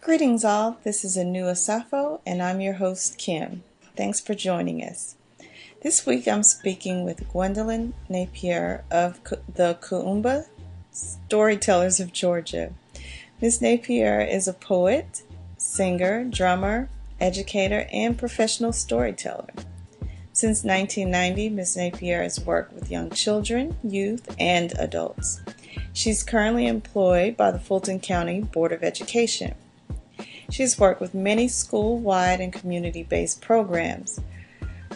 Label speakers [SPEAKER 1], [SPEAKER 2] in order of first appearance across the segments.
[SPEAKER 1] Greetings all, this is a new Asafo and I'm your host Kim. Thanks for joining us. This week I'm speaking with Gwendolyn Napier of the Kuumba Storytellers of Georgia. Ms. Napier is a poet, singer, drummer, educator, and professional storyteller. Since 1990, Ms. Napier has worked with young children, youth, and adults. She's currently employed by the Fulton County Board of Education. She's worked with many school-wide and community-based programs.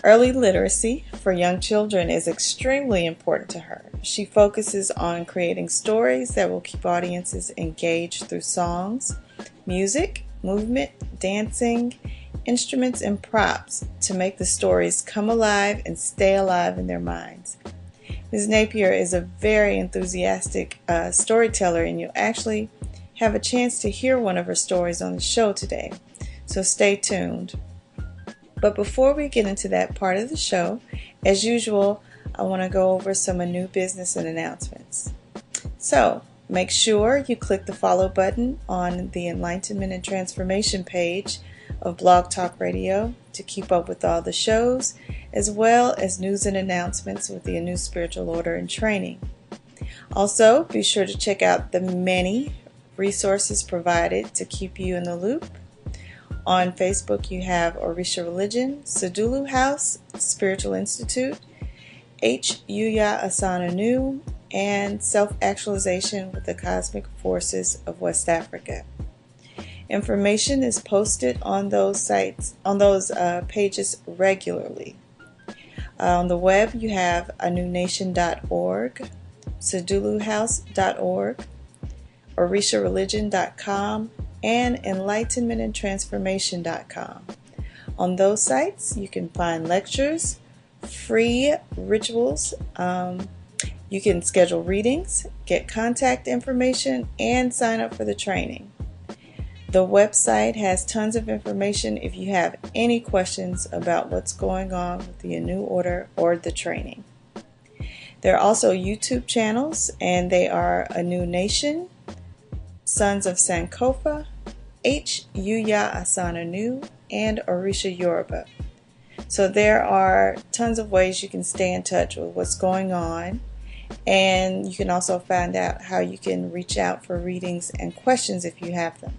[SPEAKER 1] Early literacy for young children is extremely important to her. She focuses on creating stories that will keep audiences engaged through songs, music, movement, dancing, instruments, and props to make the stories come alive and stay alive in their minds. Ms. Napier is a very enthusiastic storyteller, and you'll actually have a chance to hear one of her stories on the show today, so stay tuned. But before we get into that part of the show, as usual, I want to go over some new business and announcements. So make sure you click the follow button on the Enlightenment and Transformation page of Blog Talk Radio to keep up with all the shows, as well as news and announcements with the new spiritual order and training. Also, be sure to check out the many resources provided to keep you in the loop. On Facebook, you have Orisha Religion, Sadulu House, Spiritual Institute, H. Yuya Asana Nu, and Self-Actualization with the Cosmic Forces of West Africa. Information is posted on those sites, pages regularly. On the web, you have anunation.org, saduluhouse.org, orishareligion.com, and enlightenmentandtransformation.com. On those sites, you can find lectures, free rituals, you can schedule readings, get contact information, and sign up for the training. The website has tons of information if you have any questions about what's going on with the New Order or the training. There are also YouTube channels, and they are A New Nation, Sons of Sankofa, H. Yuya Asana Nu, and Orisha Yoruba. So there are tons of ways you can stay in touch with what's going on, and you can also find out how you can reach out for readings and questions if you have them.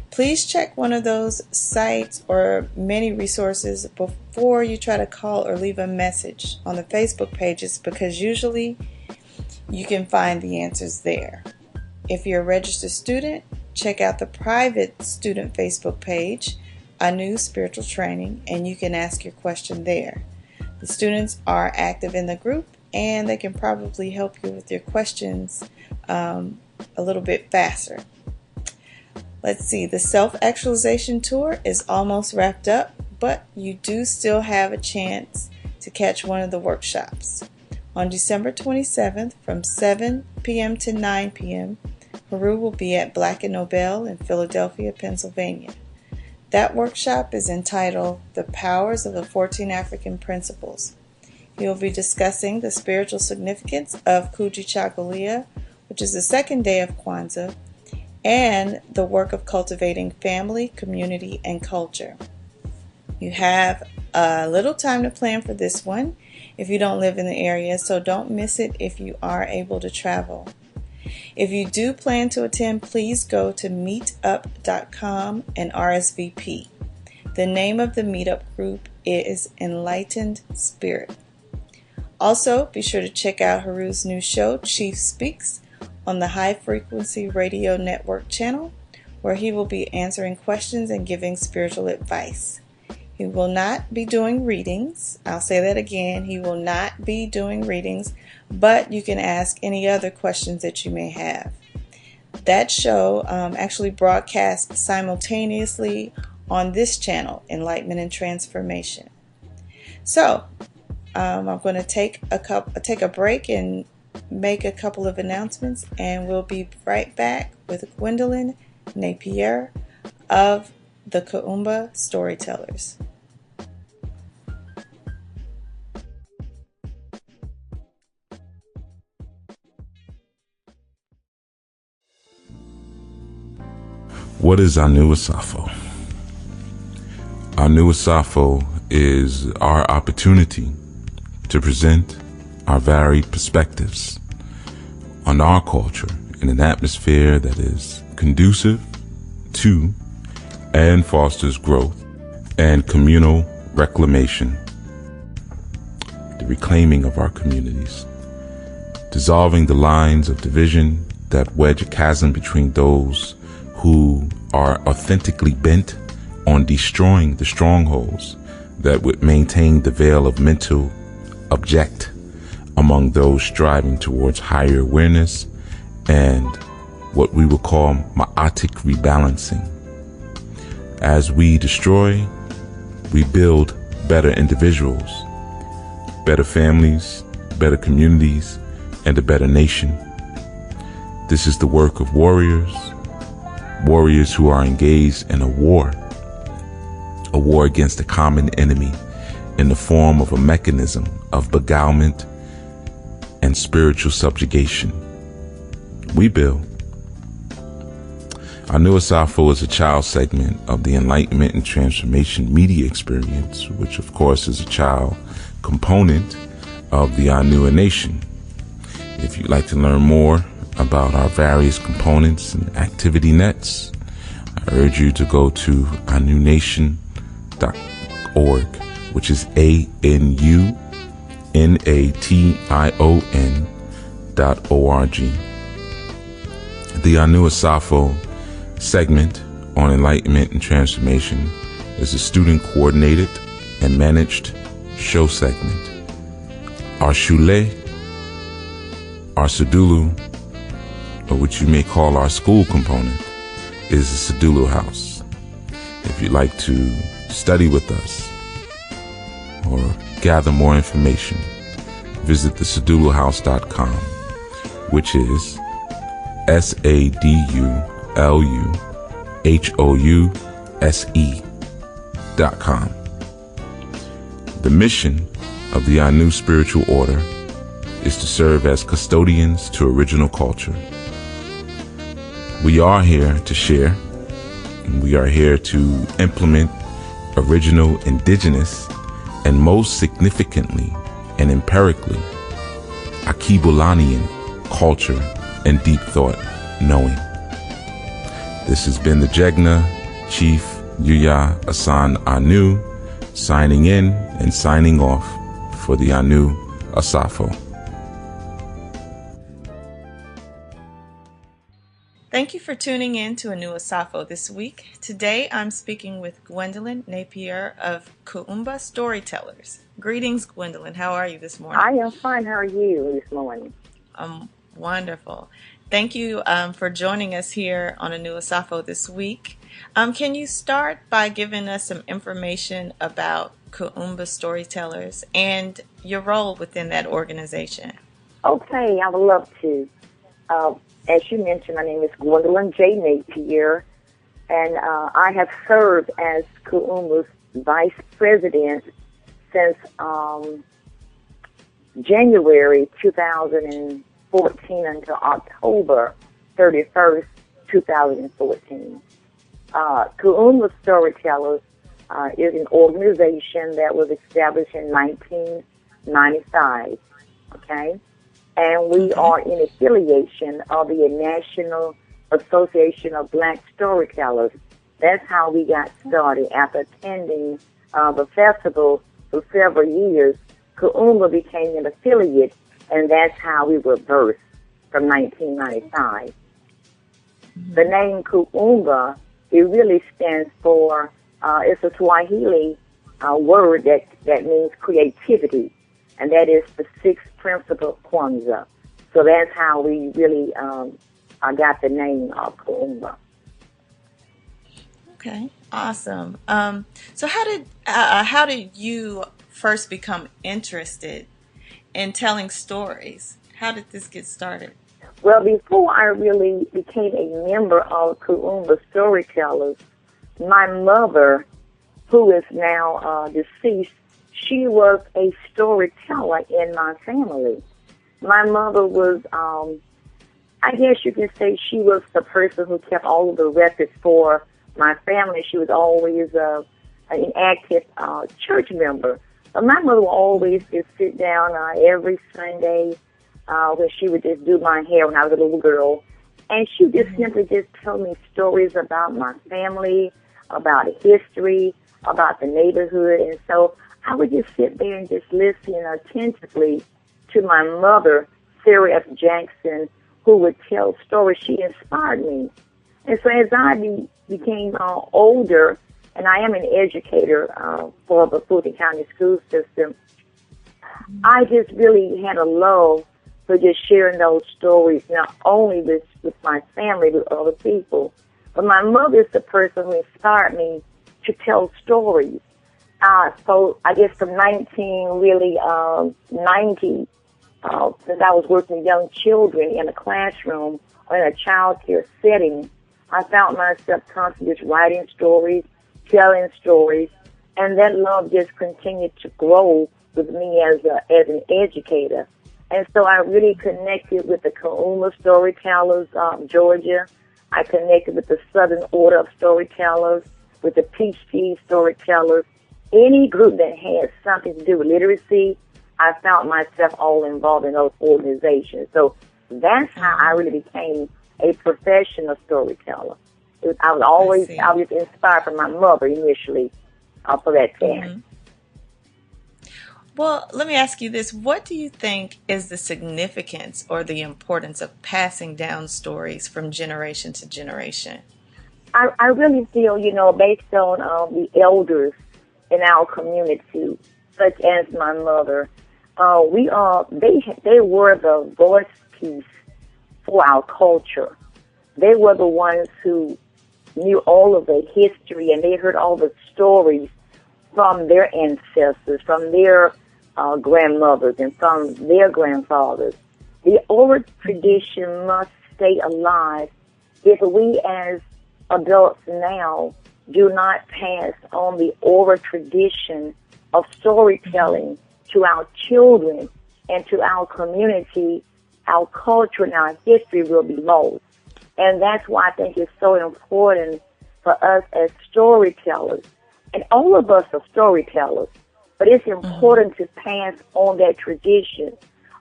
[SPEAKER 1] Please check one of those sites or many resources before you try to call or leave a message on the Facebook pages, because usually you can find the answers there. If you're a registered student, check out the private student Facebook page, A New Spiritual Training, and you can ask your question there. The students are active in the group, and they can probably help you with your questions a little bit faster. Let's see, the Self-Actualization Tour is almost wrapped up, but you do still have a chance to catch one of the workshops. On December 27th from 7 p.m. to 9 p.m., Haru will be at Black & Nobel in Philadelphia, Pennsylvania. That workshop is entitled The Powers of the 14 African Principles. He will be discussing the spiritual significance of Kujichagulia, which is the second day of Kwanzaa, and the work of cultivating family, community, and culture. You have a little time to plan for this one if you don't live in the area, so don't miss it if you are able to travel. If you do plan to attend, please go to meetup.com and RSVP. The name of the meetup group is Enlightened Spirit. Also, be sure to check out Haru's new show, Chief Speaks, on the High Frequency Radio Network channel, where he will be answering questions and giving spiritual advice. He will not be doing readings. I'll say that again. He will not be doing readings, but you can ask any other questions that you may have. That show actually broadcasts simultaneously on this channel, Enlightenment and Transformation. So I'm going to take a break and make a couple of announcements, and we'll be right back with Gwendolyn Napier of the Kuumba Storytellers.
[SPEAKER 2] What is Anu Asafo? Anu Asafo is our opportunity to present our varied perspectives on our culture in an atmosphere that is conducive to and fosters growth and communal reclamation, the reclaiming of our communities, dissolving the lines of division that wedge a chasm between those who are authentically bent on destroying the strongholds that would maintain the veil of mental object among those striving towards higher awareness and what we will call ma'atic rebalancing. As we destroy, we build better individuals, better families, better communities, and a better nation. This is the work of warriors who are engaged in a war against a common enemy in the form of a mechanism of beguilement and spiritual subjugation. We build. Anu Asafo is a child segment of the Enlightenment and Transformation media experience, which of course is a child component of the Anua Nation. If you'd like to learn more about our various components and activity nets, I urge you to go to anunation.org, which is ANUNATION.org. The Anu Asafo segment on enlightenment and transformation is a student-coordinated and managed show segment. Our Shule, our Sedulu, or what you may call our school component, is the Sedulu House. If you'd like to study with us or gather more information, visit theseduluhouse.com, which is SADULUHOUSE.com. The mission of the Anu Spiritual Order is to serve as custodians to original culture. We are here to share, and we are here to implement original, indigenous, and most significantly and empirically, Akibulanian culture and deep thought knowing. This has been the Jegna Chief Yuya Asan Anu, signing in and signing off for the Anu Asafo.
[SPEAKER 1] Thank you for tuning in to Anu Asafo this week. Today I'm speaking with Gwendolyn Napier of Kuumba Storytellers. Greetings, Gwendolyn. How are you this morning?
[SPEAKER 3] I am fine. How are you this morning?
[SPEAKER 1] Wonderful. Thank you for joining us here on Anu Asafo this week. Can you start by giving us some information about Kuumba Storytellers and your role within that organization?
[SPEAKER 3] Okay, I would love to. As you mentioned, my name is Gwendolyn J. Napier, and I have served as Kuumba's Vice President since January 2014 until October 31st, 2014. Kuumba Storytellers is an organization that was established in 1995, okay? And we are in affiliation of the National Association of Black Storytellers. That's how we got started. After attending the festival for several years, Kuumba became an affiliate, and that's how we were birthed from 1995. The name Kuumba, it really stands for, it's a Swahili word that means creativity, and that is the sixth principle Kwanzaa. So that's how we really got the name of Kuumba.
[SPEAKER 1] Okay, awesome. So how did you first become interested in telling stories? How did this get started?
[SPEAKER 3] Well, before I really became a member of Kuumba Storytellers, my mother, who is now deceased, she was a storyteller in my family. My mother was I guess you can say she was the person who kept all of the records for my family. She was always an active church member. But my mother would always just sit down every Sunday when she would just do my hair when I was a little girl. And she would just simply just tell me stories about my family, about history, about the neighborhood. And so I would just sit there and just listen attentively to my mother, Sarah F. Jackson, who would tell stories. She inspired me. And so as I became older, and I am an educator for the Fulton County school system, I just really had a love for just sharing those stories, not only with my family, but other people. But my mother is the person who inspired me to tell stories. So I guess from 1990, since I was working with young children in a classroom or in a child care setting, I found myself constantly just writing stories, telling stories, and that love just continued to grow with me as an educator. And so I really connected with the Kauma Storytellers, Georgia. I connected with the Southern Order of Storytellers, with the Peach Tea Storytellers. Any group that had something to do with literacy, I found myself all involved in those organizations. So that's how I really became a professional storyteller. I was inspired from my mother initially for that task.
[SPEAKER 1] Well, let me ask you this. What do you think is the significance or the importance of passing down stories from generation to generation?
[SPEAKER 3] I really feel, based on the elders in our community, such as my mother, they were the voice piece for our culture. They were the ones who knew all of the history, and they heard all the stories from their ancestors, from their grandmothers, and from their grandfathers. The oral tradition must stay alive if we as adults now do not pass on the oral tradition of storytelling to our children and to our community. Our culture and our history will be lost. And that's why I think it's so important for us as storytellers. And all of us are storytellers, but it's important to pass on that tradition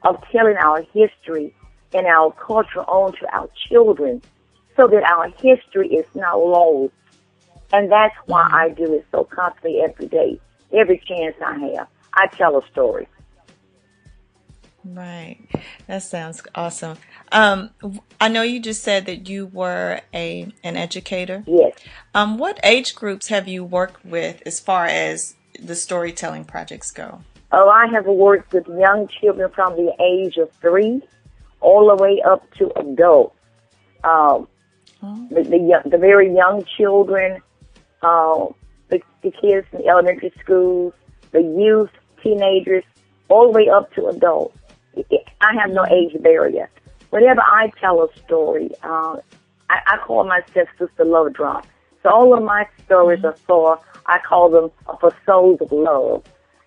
[SPEAKER 3] of telling our history and our culture on to our children so that our history is not lost. And that's why I do it so constantly every day. Every chance I have, I tell a story.
[SPEAKER 1] Right. That sounds awesome. I know you just said that you were an educator.
[SPEAKER 3] Yes.
[SPEAKER 1] What age groups have you worked with as far as the storytelling projects go?
[SPEAKER 3] Oh, I have worked with young children from the age of 3 all the way up to adults. The very young children, the kids in elementary schools, the youth, teenagers, all the way up to adults. I have no age barrier. Whenever I tell a story, I call myself Sister Love Drop. So all of my stories are I call them for souls of love.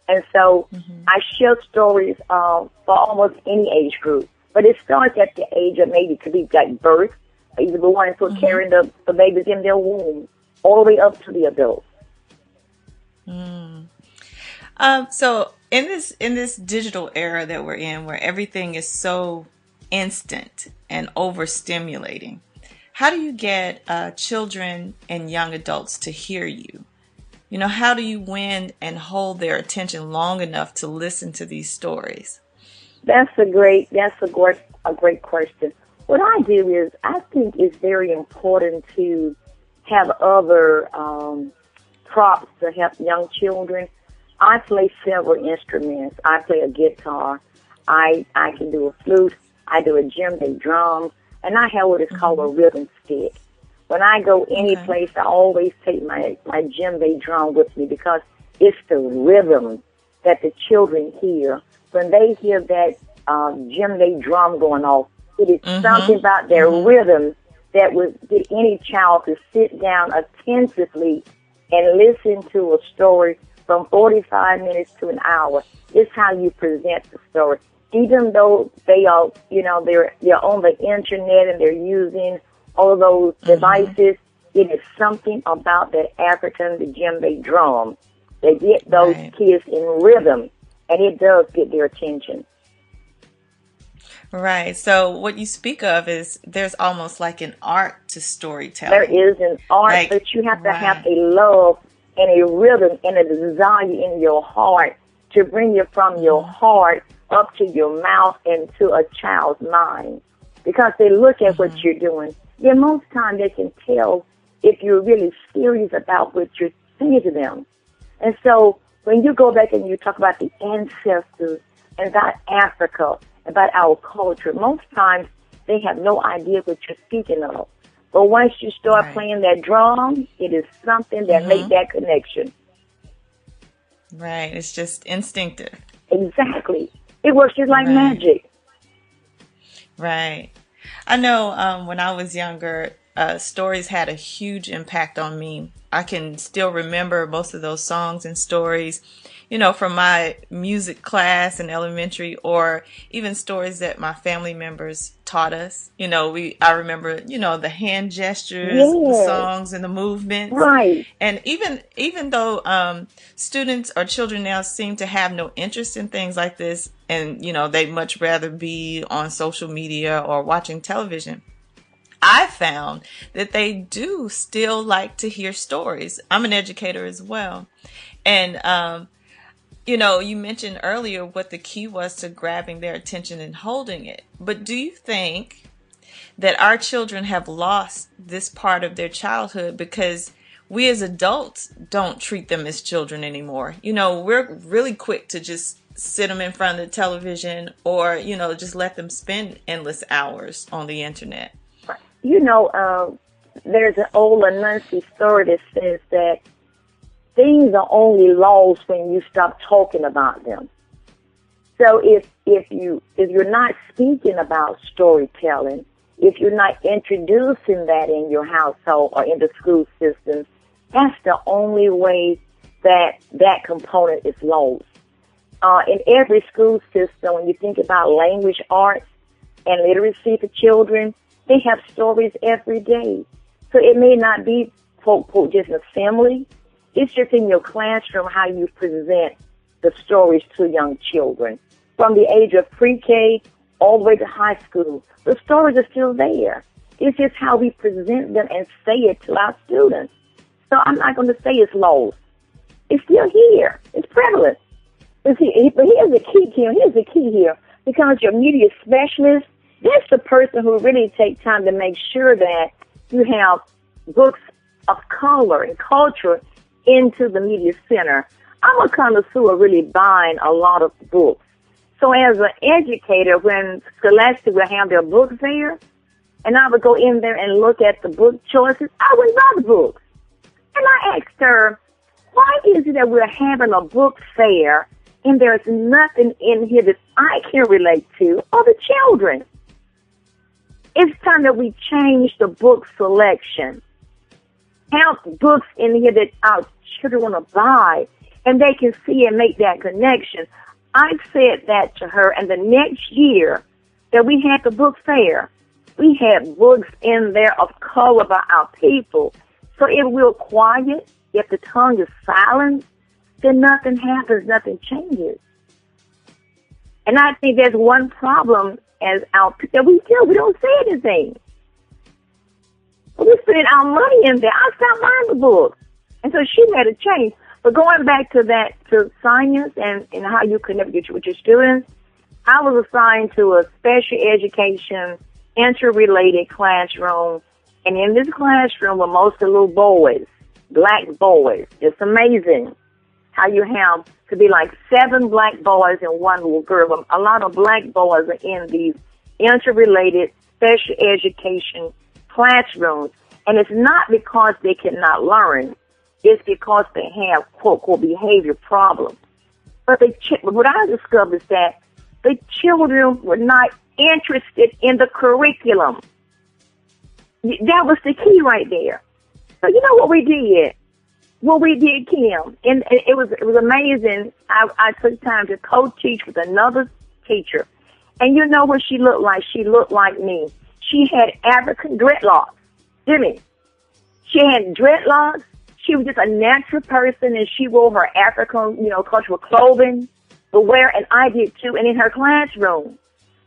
[SPEAKER 3] And so I share stories for almost any age group. But it starts at the age of maybe could be like birth, either the ones who are carrying the babies in their womb, all the way up to the adults.
[SPEAKER 1] So in this digital era that we're in, where everything is so instant and overstimulating, how do you get children and young adults to hear you? How do you win and hold their attention long enough to listen to these stories?
[SPEAKER 3] That's a great question. What I do is I think it's very important to have other props to help young children. I play several instruments. I play a guitar. I can do a flute. I do a djembe drum, and I have what is called a rhythm stick. When I go any place, I always take my djembe drum with me because it's the rhythm that the children hear. When they hear that djembe drum going off, it is something about their rhythm that would get any child to sit down attentively and listen to a story from 45 minutes to an hour. It's how you present the story. even though they are, they're on the internet and they're using all of those devices, it is something about that African, the djembe drum. They get those kids in rhythm, and it does get their attention.
[SPEAKER 1] Right. So what you speak of is there's almost like an art to storytelling.
[SPEAKER 3] There is an art, but you have to have a love and a rhythm and a desire in your heart to bring it from your heart up to your mouth and to a child's mind. Because they look at what you're doing. Yeah, most times they can tell if you're really serious about what you're saying to them. And so when you go back and you talk about the ancestors and about Africa, about our culture, most times they have no idea what you're speaking of. But once you start playing that drum, it is something that makes that connection.
[SPEAKER 1] Right. It's just instinctive.
[SPEAKER 3] Exactly. It works just like magic.
[SPEAKER 1] Right. I know when I was younger, stories had a huge impact on me. I can still remember most of those songs and stories, from my music class in elementary, or even stories that my family members taught us. I remember, the hand gestures, the songs and the movements.
[SPEAKER 3] Right.
[SPEAKER 1] And even though students or children now seem to have no interest in things like this, and, they'd much rather be on social media or watching television, I found that they do still like to hear stories. I'm an educator as well. And, you mentioned earlier what the key was to grabbing their attention and holding it. But do you think that our children have lost this part of their childhood because we as adults don't treat them as children anymore? We're really quick to just sit them in front of the television or, just let them spend endless hours on the internet.
[SPEAKER 3] There's an old Anansi story that says that things are only lost when you stop talking about them. So if you're not speaking about storytelling, if you're not introducing that in your household or in the school systems, that's the only way that component is lost. In every school system, when you think about language arts and literacy for children, they have stories every day. So it may not be, quote, quote, just an assembly. It's just in your classroom how you present the stories to young children. From the age of pre-K all the way to high school, the stories are still there. It's just how we present them and say it to our students. So I'm not going to say it's lost. It's still here. It's prevalent. But here's the key, Kim. Here's the key here. Because your media specialist, that's the person who really takes time to make sure that you have books of color and culture into the media center. I'm a connoisseur of really buying a lot of books. So as an educator, when Scholastic would have their books there, and I would go in there and look at the book choices, I would buy the books. And I asked her, why is it that we're having a book fair and there's nothing in here that I can relate to or the children? It's time that we change the book selection. Have books in here that our children want to buy and they can see and make that connection. I said that to her, and the next year that we had the book fair, we had books in there of color by our people. So if we're quiet, if the tongue is silent, then nothing happens, nothing changes. And I think there's one problem as our that we don't say anything. We're spending our money in there. I stopped buying the books. And so she made a change. But going back to that, to science and how you connect with your students, I was assigned to a special education, interrelated classroom. And in this classroom were mostly little boys, black boys. It's amazing how you have to be like 7 black boys and 1 little girl. A lot of black boys are in these interrelated special education classrooms. And it's not because they cannot learn. It's because they have, quote, quote, behavior problems. But what I discovered is that the children were not interested in the curriculum. That was the key right there. So you know what we did? What we did, Kim, and it was amazing. I took time to co-teach with another teacher, And you know what she looked like? She looked like me. She had African dreadlocks. Hear me? She had dreadlocks. She was just a natural person, and she wore her African, cultural clothing, the wear, and I did too. And in her classroom,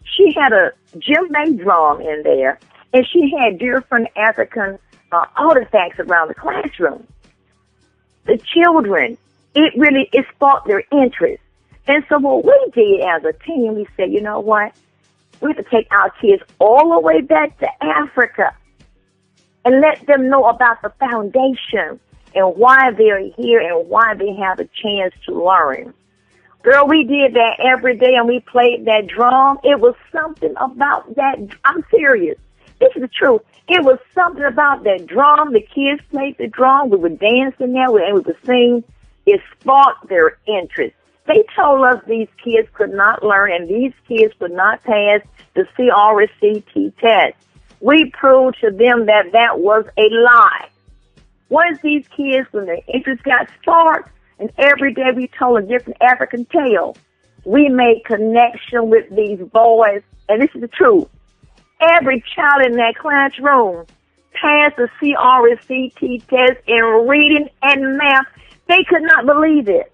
[SPEAKER 3] she had a djembe drum in there, and she had different African artifacts around the classroom. The children, it sparked their interest. And so what we did as a team, we said, you know what? We have to take our kids all the way back to Africa and let them know about the foundation and why they're here and why they have a chance to learn. Girl, we did that every day, and we played that drum. It was something about that. I'm serious. This is the truth. It was something about that drum. The kids played the drum. We were dancing there, and we would sing. It sparked their interest. They told us these kids could not learn, and these kids could not pass the CRCT test. We proved to them that that was a lie. Once these kids, when their interest got sparked, and every day we told a different African tale, we made connection with these boys, and this is the truth. Every child in that classroom passed the CRCT test in reading and math. They could not believe it.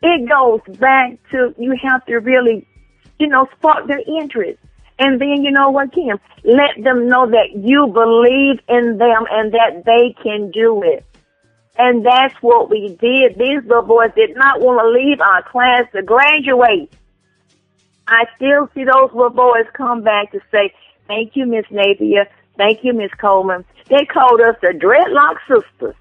[SPEAKER 3] It goes back to you have to really, spark their interest. And then, you know what, Kim? Let them know that you believe in them and that they can do it. And that's what we did. These little boys did not want to leave our class to graduate. I still see those little boys come back to say, thank you, Miss Napier. Thank you, Miss Coleman. They called us the Dreadlock Sisters.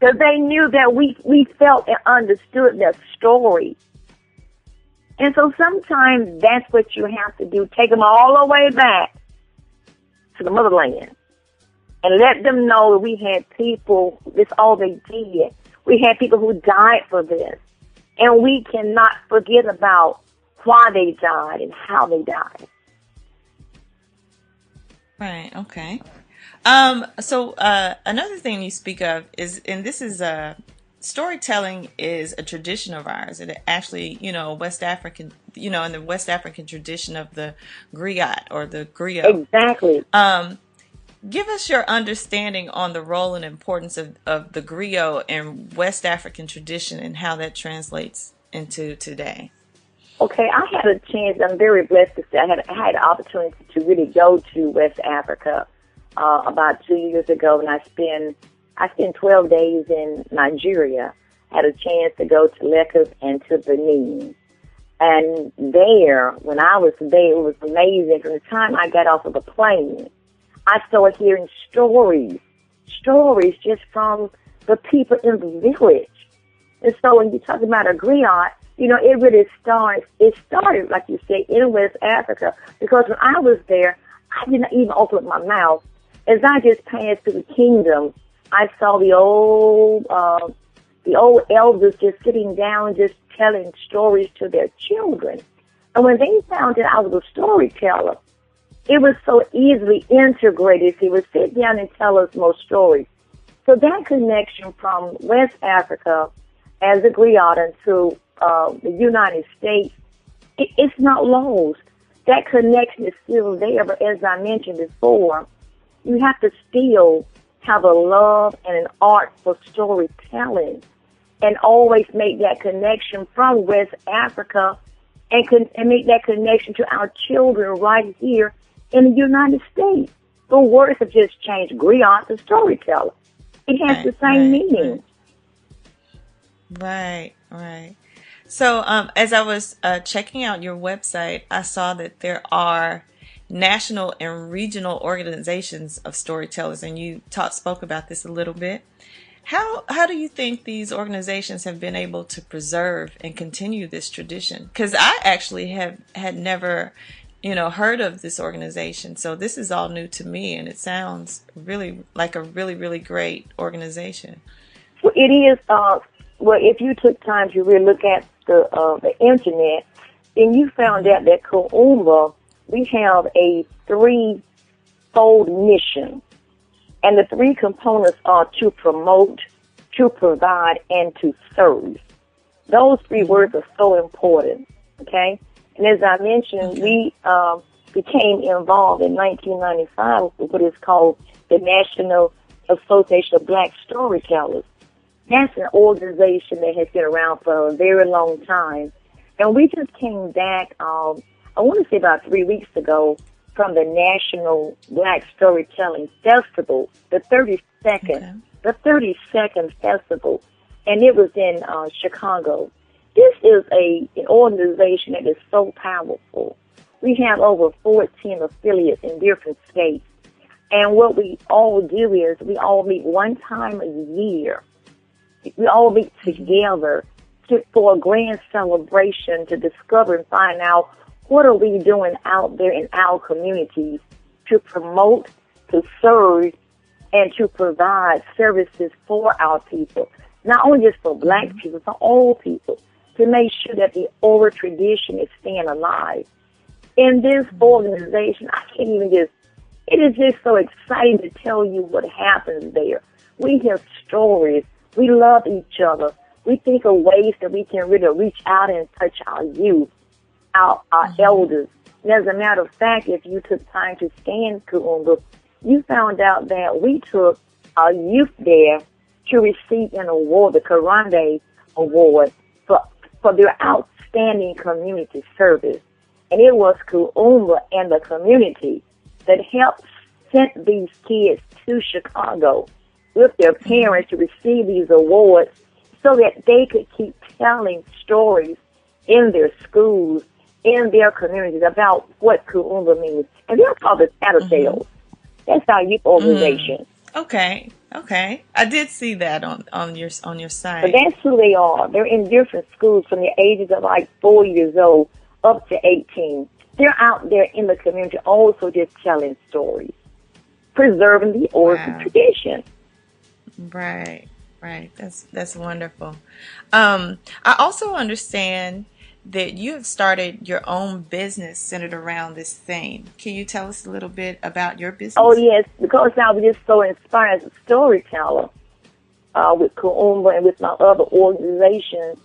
[SPEAKER 3] Because they knew that we felt and understood their story. And so sometimes that's what you have to do. Take them all the way back to the motherland. And let them know that we had people, this all they did. We had people who died for this. And we cannot forget about why they died and how they died.
[SPEAKER 1] Right, okay. So another thing you speak of is, and this is storytelling is a tradition of ours. It actually, West African, in the West African tradition of the griot or the griot.
[SPEAKER 3] Exactly.
[SPEAKER 1] Give us your understanding on the role and importance of the griot in West African tradition and how that translates into today.
[SPEAKER 3] Okay, I had a chance. I'm very blessed to say I had an opportunity to really go to West Africa about 2 years ago, and I spent 12 days in Nigeria. Had a chance to go to Lagos and to Benin. And there, when I was there, it was amazing. From the time I got off of the plane, I started hearing stories just from the people in the village. And so when you talk about a griot, it really started, like you say, in West Africa, because when I was there, I did not even open up my mouth. As I just passed through the kingdom, I saw the old elders just sitting down, just telling stories to their children. And when they found that I was a storyteller, it was so easily integrated. They would sit down and tell us more stories. So that connection from West Africa as a griot to the United States, it's not lost. That connection is still there, but as I mentioned before, you have to still have a love and an art for storytelling and always make that connection from West Africa and make that connection to our children right here in the United States. The words have just changed. Griot to storyteller. It has the same meaning.
[SPEAKER 1] Right. So as I was checking out your website, I saw that there are national and regional organizations of storytellers, and you spoke about this a little bit. How do you think these organizations have been able to preserve and continue this tradition? Because I actually had never, heard of this organization, so this is all new to me, and it sounds really like a really, really great organization.
[SPEAKER 3] Well, it is. Well, if you took time to really look at the internet, then you found out that Kuumba, we have a threefold mission. And the three components are to promote, to provide, and to serve. Those three words are so important, okay? And as I mentioned, we became involved in 1995 with what is called the National Association of Black Storytellers. That's an organization that has been around for a very long time. And we just came back, I want to say about 3 weeks ago, from the National Black Storytelling Festival, the 32nd festival, and it was in Chicago. This is an organization that is so powerful. We have over 14 affiliates in different states. And what we all do is we all meet one time a year. We all meet together for a grand celebration to discover and find out what are we doing out there in our communities to promote, to serve, and to provide services for our people. Not only just for black people, for all people, to make sure that the oral tradition is staying alive. In this organization, I can't even it is just so exciting to tell you what happens there. We hear stories. We love each other. We think of ways that we can really reach out and touch our youth, our elders. And as a matter of fact, if you took time to scan Kuumba, you found out that we took our youth there to receive an award, the Karande Award, for their outstanding community service. And it was Kuumba and the community that helped send these kids to Chicago with their parents to receive these awards so that they could keep telling stories in their schools, in their communities about what Kuumba means. And they're called the Tattletales. That's our youth organization.
[SPEAKER 1] Okay. I did see that on your site.
[SPEAKER 3] But that's who they are. They're in different schools from the ages of like 4 years old up to 18. They're out there in the community also just telling stories, preserving the oral tradition.
[SPEAKER 1] Right. That's wonderful. I also understand that you have started your own business centered around this theme. Can you tell us a little bit about your business?
[SPEAKER 3] Oh, yes, because I was just so inspired as a storyteller with Kuumba and with my other organizations.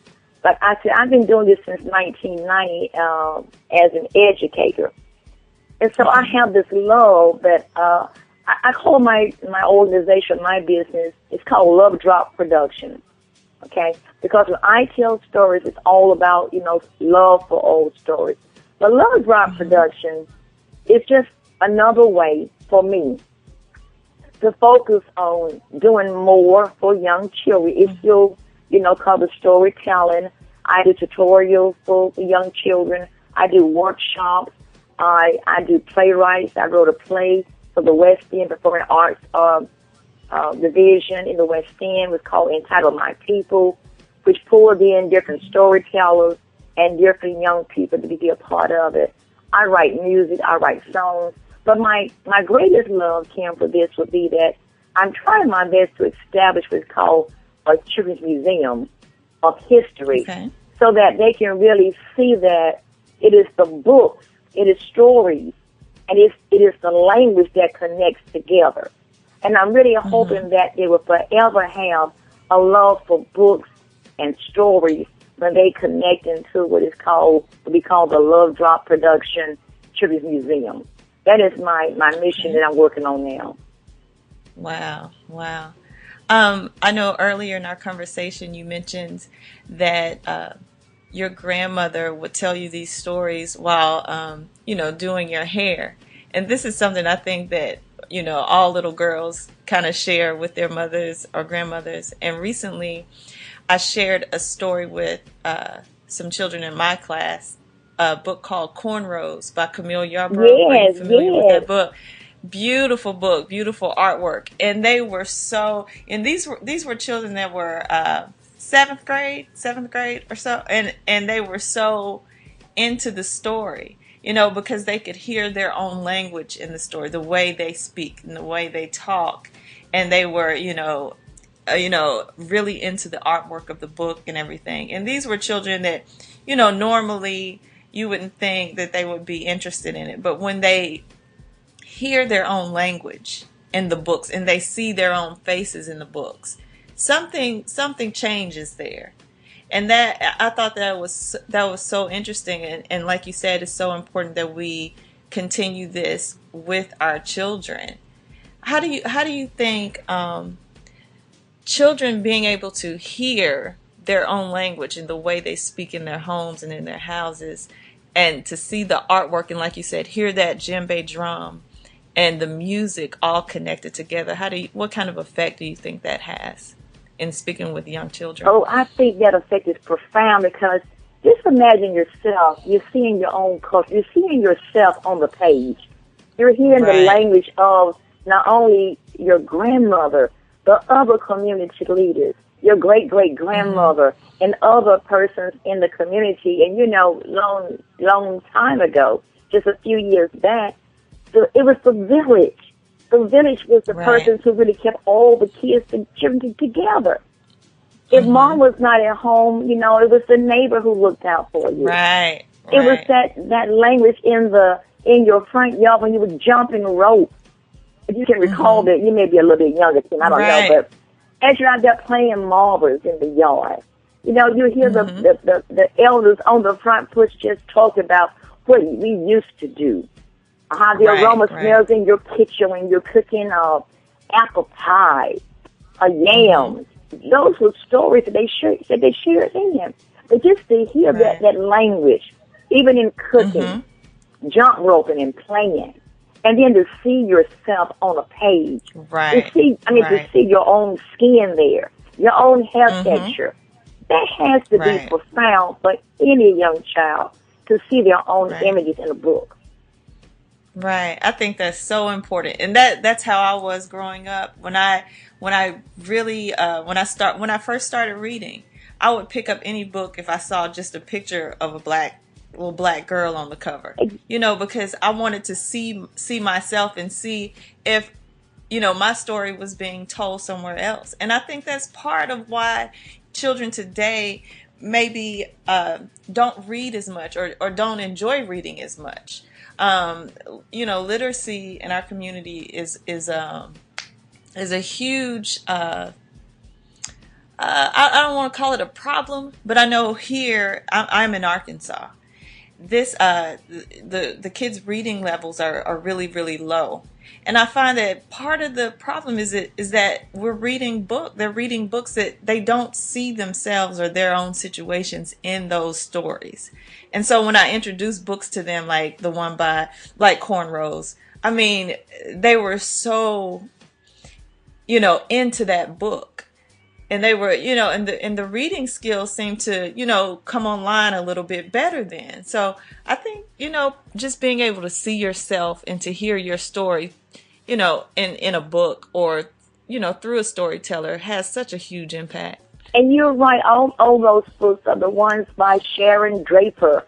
[SPEAKER 3] Like I said, I've been doing this since 1990 as an educator. And so I have this love that I call my organization, my business, it's called Love Drop Production. Okay? Because when I tell stories, it's all about, love for old stories. But Love Drop Production is just another way for me to focus on doing more for young children. It's still, called storytelling. I do tutorials for young children. I do workshops. I do playwrights. I wrote a play for the West End Performing Arts division in the West End. Was called Entitled My People, which pulled in different storytellers and different young people to be a part of it. I write music. I write songs. But my greatest love, Kim, for this would be that I'm trying my best to establish what's called a children's museum of history, so that they can really see that it is the books, it is stories, and it is the language that connects together. And I'm really hoping that they will forever have a love for books and stories when they connect into what we call the Love Drop Production Children's Museum. That is my mission that I'm working on now.
[SPEAKER 1] Wow. I know earlier in our conversation you mentioned that your grandmother would tell you these stories while, doing your hair. And this is something I think that, all little girls kind of share with their mothers or grandmothers. And recently I shared a story with some children in my class, a book called Cornrows by Camille Yarbrough.
[SPEAKER 3] Yes,
[SPEAKER 1] Are you familiar with that book? Beautiful book, beautiful artwork. And they were these were children that were seventh grade or so, and they were so into the story, because they could hear their own language in the story, the way they speak and the way they talk, and they were really into the artwork of the book and everything. And these were children that normally you wouldn't think that they would be interested in it, but when they hear their own language in the books and they see their own faces in the books, something changes there. And that, I thought that was so interesting, and like you said, it's so important that we continue this with our children. How do you think children being able to hear their own language and the way they speak in their homes and in their houses, and to see the artwork, and like you said, hear that djembe drum and the music all connected together, what kind of effect do you think that has in speaking with young children?
[SPEAKER 3] Oh, I think that effect is profound because just imagine yourself, you're seeing your own culture, you're seeing yourself on the page. You're hearing the
[SPEAKER 1] Right.
[SPEAKER 3] language of not only your grandmother, but other community leaders, your great-great-grandmother, and other persons in the community. And, long time ago, just a few years back, it was the village. The village was the
[SPEAKER 1] Right.
[SPEAKER 3] persons who really kept all the kids and children together. If mom was not at home, it was the neighbor who looked out for you.
[SPEAKER 1] Right.
[SPEAKER 3] It was
[SPEAKER 1] Right.
[SPEAKER 3] that language in your front yard when you were jumping rope. If you can recall that, you may be a little bit younger, Tim, I don't
[SPEAKER 1] Right.
[SPEAKER 3] know, but as you're out there playing marbles in the yard, you hear the elders on the front porch just talk about what we used to do. How the
[SPEAKER 1] Right,
[SPEAKER 3] aroma
[SPEAKER 1] right.
[SPEAKER 3] smells in your kitchen when you're cooking apple pie, yams. Those were stories that they shared in them. But just to hear
[SPEAKER 1] Right.
[SPEAKER 3] that language, even in cooking, jump roping and playing, and then to see yourself on a page,
[SPEAKER 1] Right.
[SPEAKER 3] to see
[SPEAKER 1] Right.
[SPEAKER 3] your own skin there, your own hair texture, that has to be
[SPEAKER 1] Right.
[SPEAKER 3] profound for any young child to see their own
[SPEAKER 1] Right.
[SPEAKER 3] images in a book.
[SPEAKER 1] Right. I think that's so important. And that's how I was growing up. When I first started reading, I would pick up any book if I saw just a picture of a little black girl on the cover. Because I wanted to see myself and see if my story was being told somewhere else. And I think that's part of why children today maybe don't read as much, or don't enjoy reading as much. Literacy in our community is a huge. I don't want to call it a problem, but I know here I'm in Arkansas. This the kids' reading levels are really, really low, and I find that part of the problem is that they're reading books that they don't see themselves or their own situations in those stories. And so when I introduce books to them, like the one by like Cornrows, I mean, they were so into that book. And they were, and the reading skills seemed to, come online a little bit better then. So I think, just being able to see yourself and to hear your story, in a book, or, through a storyteller, has such a huge impact.
[SPEAKER 3] And you're right, all those books are the ones by Sharon Draper,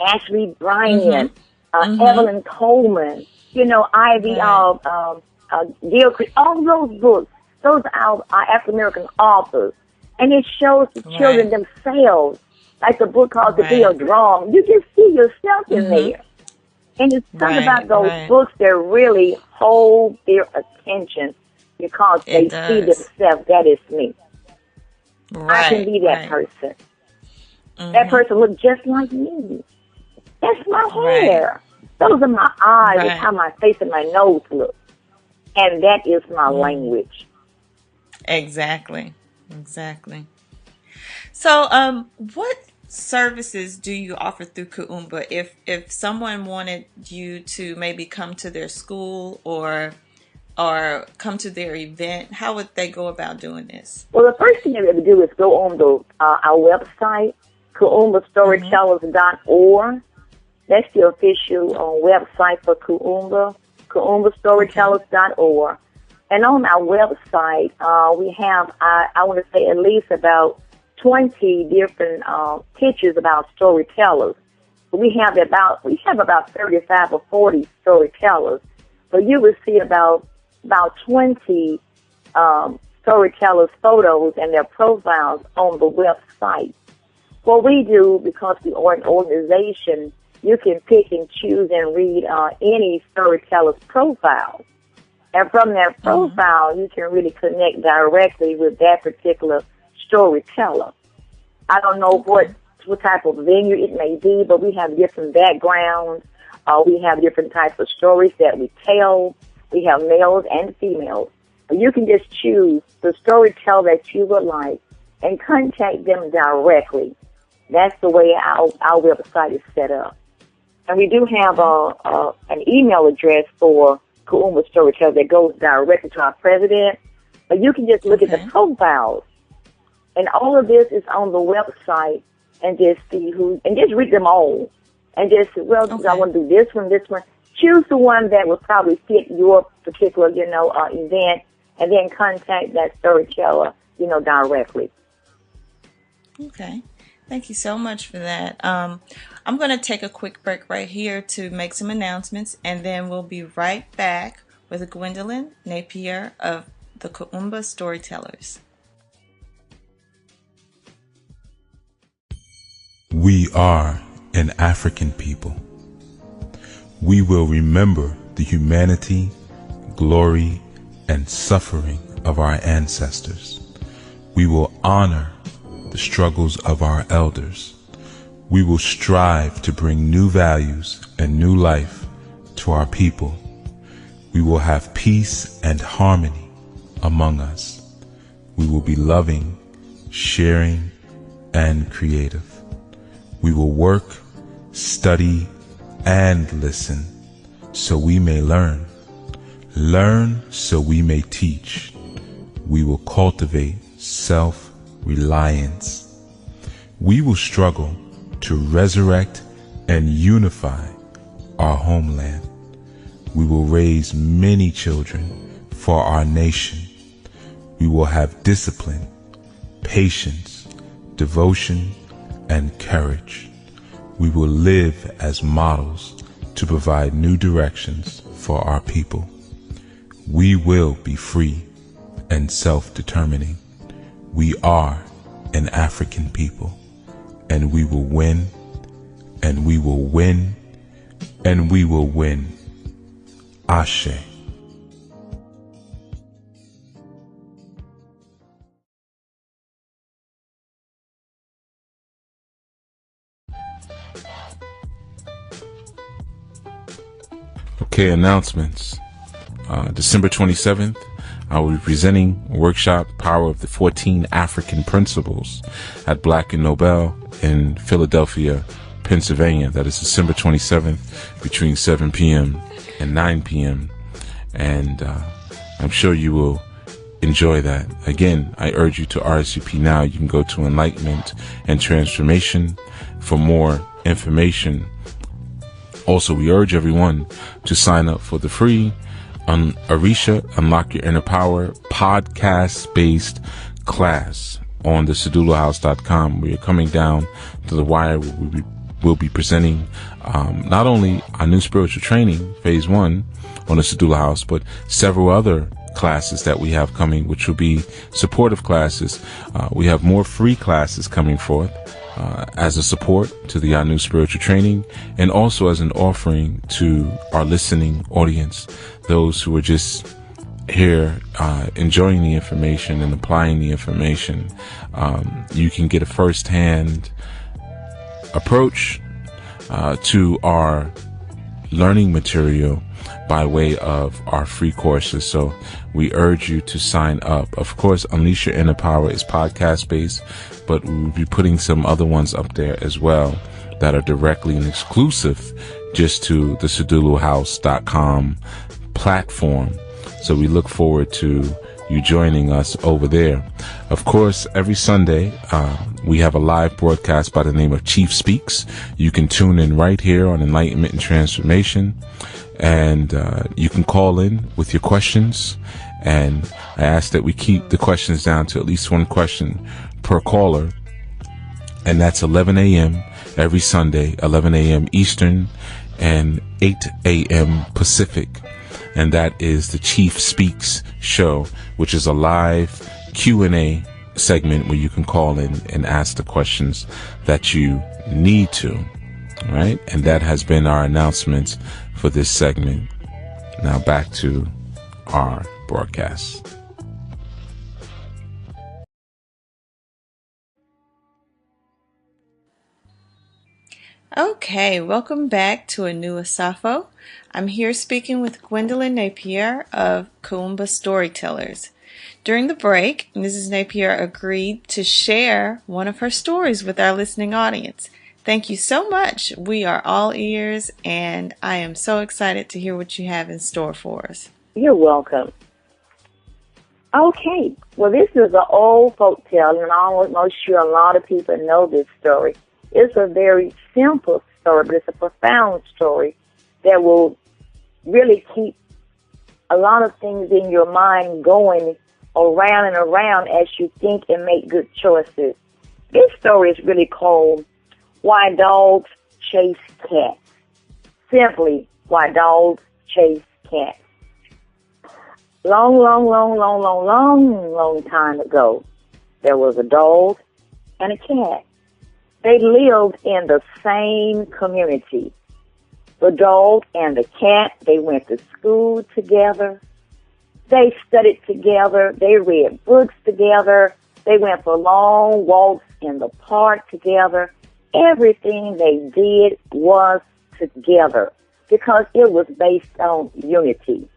[SPEAKER 3] Ashley Bryan, Evelyn Coleman, Ivy, Gilchrist, all those books. Those are African-American authors. And it shows the children themselves, like the book called The Bill Drum. You just see yourself in there. And it's something about those books that really hold their attention because they see themselves. That is me. I can be that person. That person looks just like me. That's my hair. Those are my eyes. That's how my face and my nose look. And that is my language.
[SPEAKER 1] Exactly. So, what services do you offer through Kuumba? If someone wanted you to maybe come to their school or come to their event, how would they go about doing this?
[SPEAKER 3] Well, the first thing they have to do is go on our website, KuumbaStorytellers.org. That's the official website for Kuumba, KuumbaStorytellers.org. And on our website, we have, I want to say, at least about 20 different pictures about storytellers. We have about 35 or 40 storytellers. So you will see about 20 storytellers' photos and their profiles on the website. What we do, because we are an organization, you can pick and choose and read any storyteller's profile. And from that profile, you can really connect directly with that particular storyteller. I don't know what type of venue it may be, but we have different backgrounds. We have different types of stories that we tell. We have males and females. You can just choose the storyteller that you would like and contact them directly. That's the way our website is set up. And we do have an email address for Kuumba Storyteller that goes directly to our president. But you can just look at the profiles. And all of this is on the website and just see and just read them all. And just, I want to do this one. Choose the one that will probably fit your particular, event, and then contact that storyteller, directly.
[SPEAKER 1] Okay. Thank you so much for that. I'm going to take a quick break right here to make some announcements, and then we'll be right back with Gwendolyn Napier of the Kuumba Storytellers.
[SPEAKER 2] We are an African people. We will remember the humanity, glory, and suffering of our ancestors. We will honor the struggles of our elders. We will strive to bring new values and new life to our people. We will have peace and harmony among us. We will be loving, sharing, and creative. We will work, study, and listen so we may learn. Learn so we may teach. We will cultivate self-reliance. We will struggle to resurrect and unify our homeland. We will raise many children for our nation. We will have discipline, patience, devotion, and courage. We will live as models to provide new directions for our people. We will be free and self-determining. We are an African people, and we will win, and we will win, and we will win. Ashe. Okay, announcements. December 27th, I will be presenting a workshop, Power of the 14 African Principles, at Black and Nobel in Philadelphia, Pennsylvania. That is December 27th between 7 p.m. and 9 p.m. And I'm sure you will enjoy that. Again, I urge you to RSVP now. You can go to Enlightenment and Transformation for more information. Also, we urge everyone to sign up for the free Arisha Unlock Your Inner Power podcast-based class on the SedulaHouse.com. We are coming down to the wire. We'll be presenting not only our new spiritual training, phase 1, on the Sedula House, but several other classes that we have coming, which will be supportive classes. We have more free classes coming forth as a support to the Our New Spiritual Training, and also as an offering to our listening audience, those who are just here enjoying the information and applying the information. You can get a first-hand approach to our learning material by way of our free courses. So we urge you to sign up. Of course, Unleash Your Inner Power is podcast based, but we will be putting some other ones up there as well that are directly and exclusive just to the SedulaHouse.com platform. So we look forward to you joining us over there. Of course, every Sunday, we have a live broadcast by the name of Chief Speaks. You can tune in right here on Enlightenment and Transformation, and you can call in with your questions. And I ask that we keep the questions down to at least one question per caller. And that's 11 a.m. every Sunday, 11 a.m. Eastern and 8 a.m. Pacific. And that is the Chief Speaks show, which is a live Q&A segment where you can call in and ask the questions that you need to. All right? And that has been our announcements for this segment. Now back to our broadcast.
[SPEAKER 1] Okay, welcome back to a new Asafo. I'm here speaking with Gwendolyn Napier of Kuumba Storytellers. During the break, Mrs. Napier agreed to share one of her stories with our listening audience. Thank you so much. We are all ears, and I am so excited to hear what you have in store for us.
[SPEAKER 3] You're welcome. Okay, well, this is an old folk tale, and I'm almost sure a lot of people know this story. It's a very simple story, but it's a profound story that will really keep a lot of things in your mind going around and around as you think and make good choices. This story is really called Why Dogs Chase Cats. Simply, Why Dogs Chase Cats. Long time ago, there was a dog and a cat. They lived in the same community. The dog and the cat, they went to school together. They studied together. They read books together. They went for long walks in the park together. Everything they did was together because it was based on unity.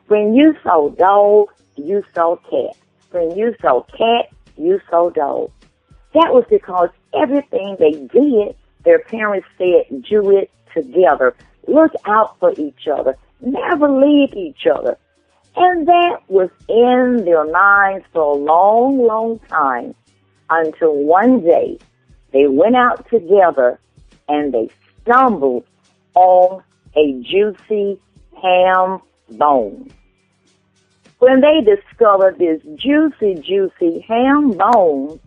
[SPEAKER 3] When you saw dog, you saw cat. When you saw cat, you saw dog. That was because everything they did, their parents said, do it together. Look out for each other. Never leave each other. And that was in their minds for a long time until one day they went out together and they stumbled on a juicy ham bone. When they discovered this juicy ham bone,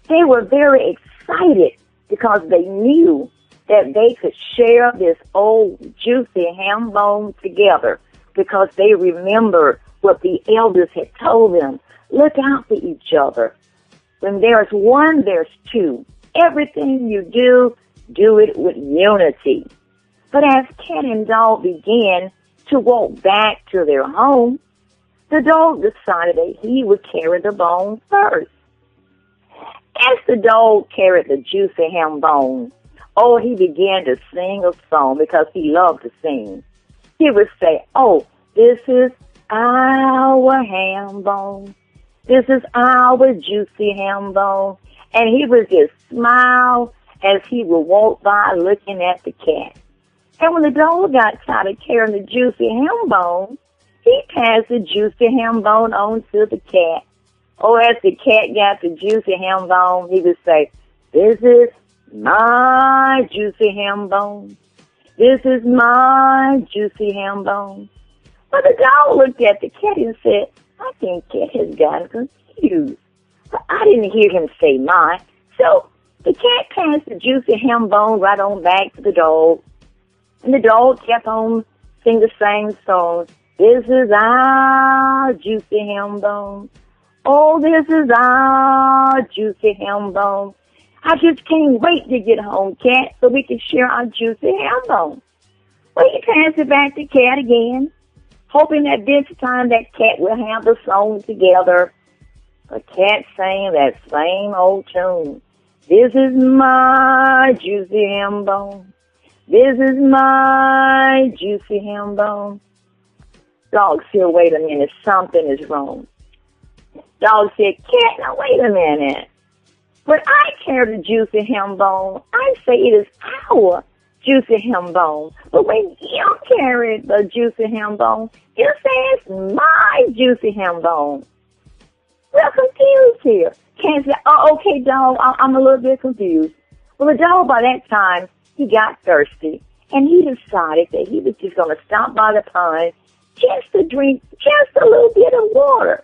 [SPEAKER 3] they were very excited because they knew that they could share this old juicy ham bone together because they remembered what the elders had told them. Look out for each other. When there's one, there's two. Everything you do it with unity. But as cat and dog began to walk back to their home, the dog decided that he would carry the bone first. As the dog carried the juicy ham bone, he began to sing a song because he loved to sing. He would say, this is our ham bone. This is our juicy ham bone. And he would just smile as he would walk by looking at the cat. And when the dog got tired of carrying the juicy ham bone, he passed the juicy ham bone on to the cat. As the cat got the juicy ham bone, he would say, this is my juicy ham bone. This is my juicy ham bone. But the dog looked at the cat and said, I think cat has gotten confused. But I didn't hear him say mine. So the cat passed the juicy ham bone right on back to the dog. And the dog kept on singing the same song. This is our juicy ham bone. This is our juicy ham bone. I just can't wait to get home, cat, so we can share our juicy ham bone. Well, he passed it back to cat again, hoping that this time that cat will have the song together. The cat sang that same old tune. This is my juicy ham bone. This is my juicy ham bone. Dog said, wait a minute, something is wrong. Dog said, cat, now wait a minute. When I carry the juicy ham bone, I say it is our juicy ham bone. But when you carry the juicy ham bone, you say it's my juicy ham bone. We're confused here. Cat said, okay, dog, I'm a little bit confused. Well, the dog by that time, he got thirsty, and he decided that he was just going to stop by the pond just to drink just a little bit of water.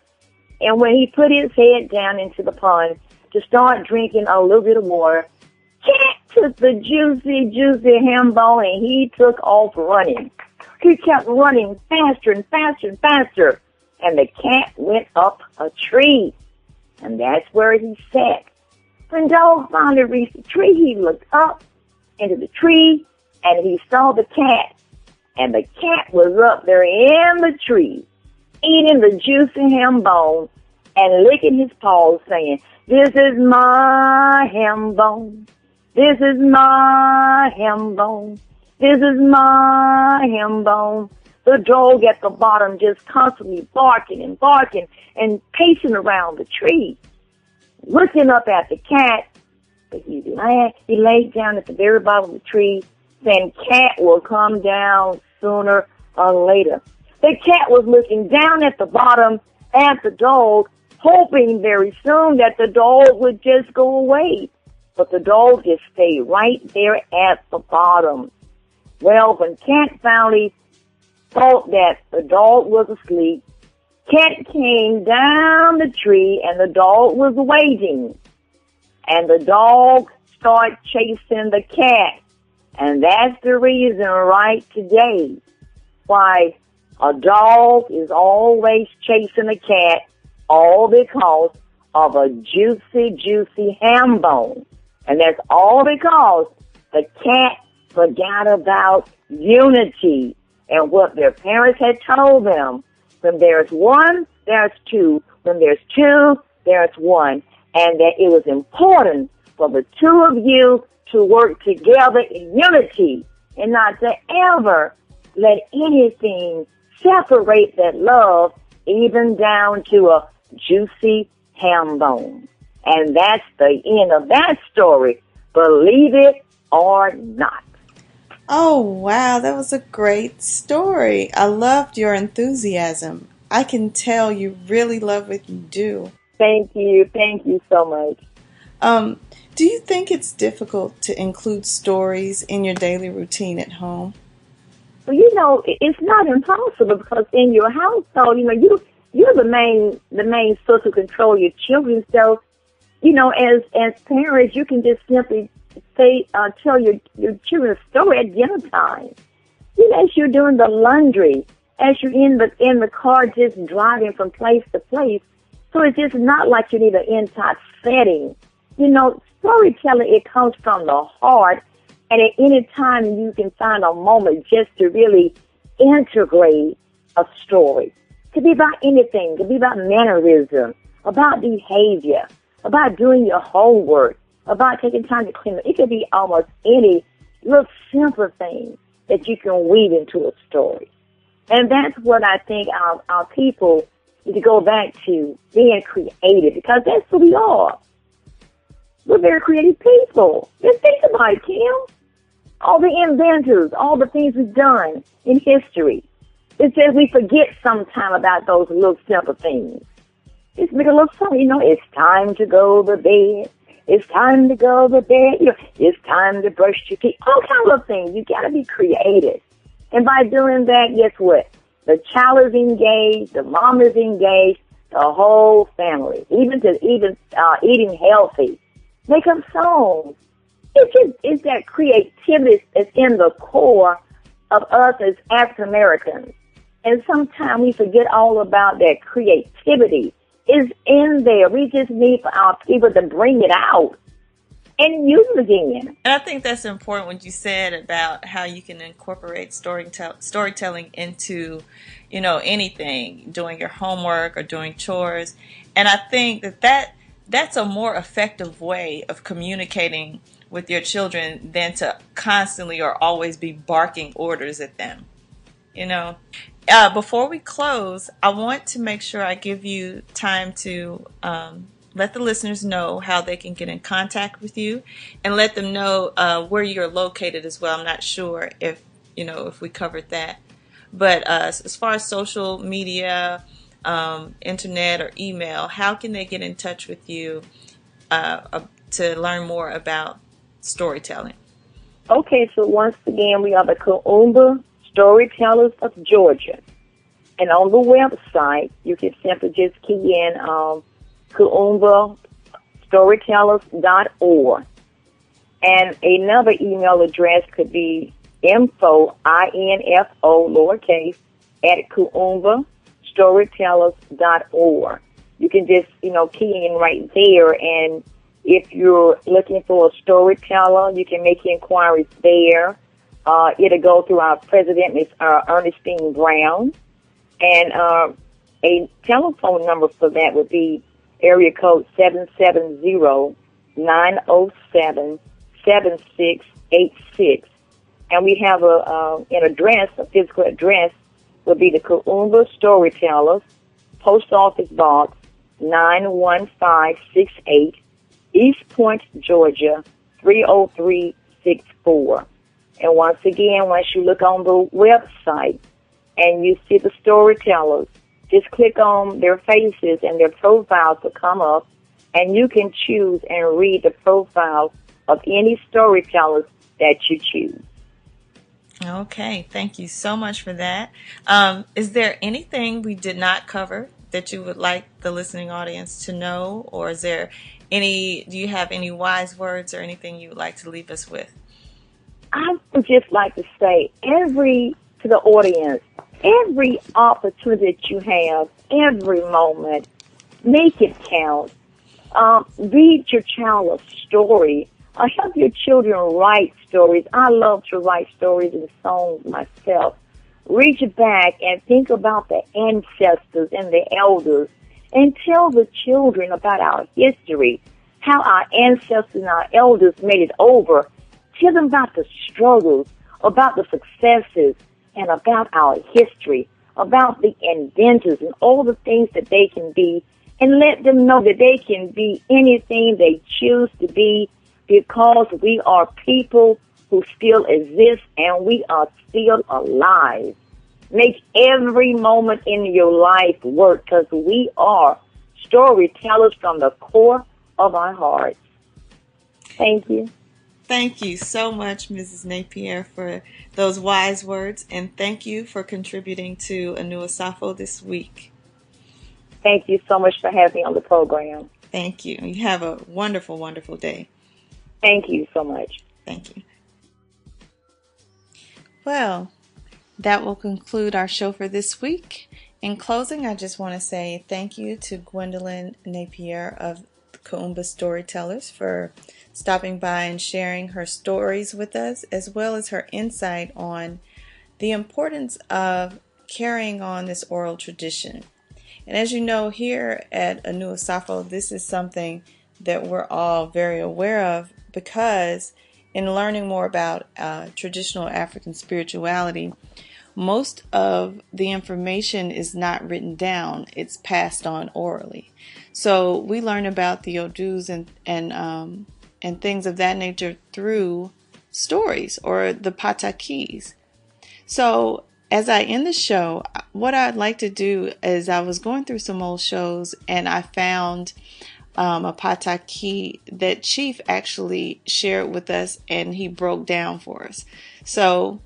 [SPEAKER 3] And when he put his head down into the pond to start drinking a little bit of water, cat took the juicy ham bone and he took off running. He kept running faster and faster and faster. And the cat went up a tree. And that's where he sat. When dog finally reached the tree, he looked up into the tree and he saw the cat. And the cat was up there in the tree, eating the juicy ham bone and licking his paws, saying, this is my ham bone. This is my ham bone. This is my ham bone. The dog at the bottom just constantly barking and barking and pacing around the tree, looking up at the cat. But he laid down at the very bottom of the tree, saying, cat will come down sooner or later. The cat was looking down at the bottom at the dog, hoping very soon that the dog would just go away. But the dog just stayed right there at the bottom. Well, when cat finally thought that the dog was asleep, cat came down the tree and the dog was waiting. And the dog started chasing the cat. And that's the reason right today why a dog is always chasing a cat, all because of a juicy, juicy ham bone. And that's all because the cat forgot about unity and what their parents had told them. When there's one, there's two. When there's two, there's one. And that it was important for the two of you to work together in unity and not to ever let anything separate that love, even down to a juicy ham bone. And that's the end of that story, believe it or not.
[SPEAKER 1] Oh, wow, that was a great story. I loved your enthusiasm. I can tell you really love what you do.
[SPEAKER 3] Thank you so much.
[SPEAKER 1] Do you think it's difficult to include stories in your daily routine at home?
[SPEAKER 3] Well, it's not impossible because in your household, you're the main source to control your children. So, as parents, you can just simply tell your children a story at dinner time. As you're doing the laundry, as you're in the car just driving from place to place. So it's just not like you need an entire setting. Storytelling, it comes from the heart, and at any time you can find a moment just to really integrate a story. It could be about anything. It could be about mannerism, about behavior, about doing your homework, about taking time to clean up. It could be almost any little simple thing that you can weave into a story. And that's what I think our people need to go back to, being creative, because that's who we are. We're very creative people. Just think about it, Kim. All the inventors, all the things we've done in history. It says we forget sometime about those little simple things. Just make a little song, it's time to go to bed. It's time to go to bed. It's time to brush your teeth. All kinds of things. You got to be creative. And by doing that, guess what? The child is engaged, the mom is engaged, the whole family, even eating healthy. Make up songs. It's that creativity that's in the core of us as African Americans. And sometimes we forget all about that creativity. Is in there. We just need for our people to bring it out and use it again.
[SPEAKER 1] And I think that's important what you said about how you can incorporate storytelling into, anything, doing your homework or doing chores. And I think that's a more effective way of communicating with your children than to constantly or always be barking orders at them. Before we close, I want to make sure I give you time to let the listeners know how they can get in contact with you, and let them know where you're located as well. I'm not sure if we covered that, but as far as social media, internet, or email, how can they get in touch with you to learn more about storytelling?
[SPEAKER 3] Okay, so once again, we are the Kuumba Storytellers of Georgia. And on the website, you can simply just key in KuumbaStorytellers.org. And another email address could be info, I-N-F-O, lowercase, at KuumbaStorytellers.org. You can just, key in right there. And if you're looking for a storyteller, you can make inquiries there. It'll go through our president, Ms. Ernestine Brown. And a telephone number for that would be area code 770-907-6666. 7686. And we have an address, a physical address, would be the Kaumba Storytellers, Post Office Box 91568, East Point, Georgia 30364. And once again, once you look on the website and you see the storytellers, just click on their faces and their profiles will come up, and you can choose and read the profile of any storytellers that you choose.
[SPEAKER 1] Okay, thank you so much for that. Is there anything we did not cover that you would like the listening audience to know, or do you have any wise words or anything you would like to leave us with?
[SPEAKER 3] I would just like to say to the audience, every opportunity that you have, every moment, make it count. Read your child a story. Help your children write stories. I love to write stories and songs myself. Reach back and think about the ancestors and the elders, and tell the children about our history, how our ancestors and our elders made it over. Tell them about the struggles, about the successes, and about our history, about the inventors and all the things that they can be, and let them know that they can be anything they choose to be, because we are people who still exist and we are still alive. Make every moment in your life work, because we are storytellers from the core of our hearts. Thank you.
[SPEAKER 1] Thank you so much, Mrs. Napier, for those wise words, and thank you for contributing to A New Asafo this week.
[SPEAKER 3] Thank you so much for having me on the program.
[SPEAKER 1] Thank you. You have a wonderful, wonderful day.
[SPEAKER 3] Thank you so much.
[SPEAKER 1] Thank you. Well, that will conclude our show for this week. In closing, I just want to say thank you to Gwendolyn Napier of Kaumba Storytellers for stopping by and sharing her stories with us, as well as her insight on the importance of carrying on this oral tradition. And as you know, here at A New Asafo, this is something that we're all very aware of, because in learning more about traditional African spirituality, most of the information is not written down. It's passed on orally. So we learn about the Odus and things of that nature through stories or the patakis. So as I end the show, what I'd like to do is, I was going through some old shows and I found a pataki that Chief actually shared with us, and he broke down for us. So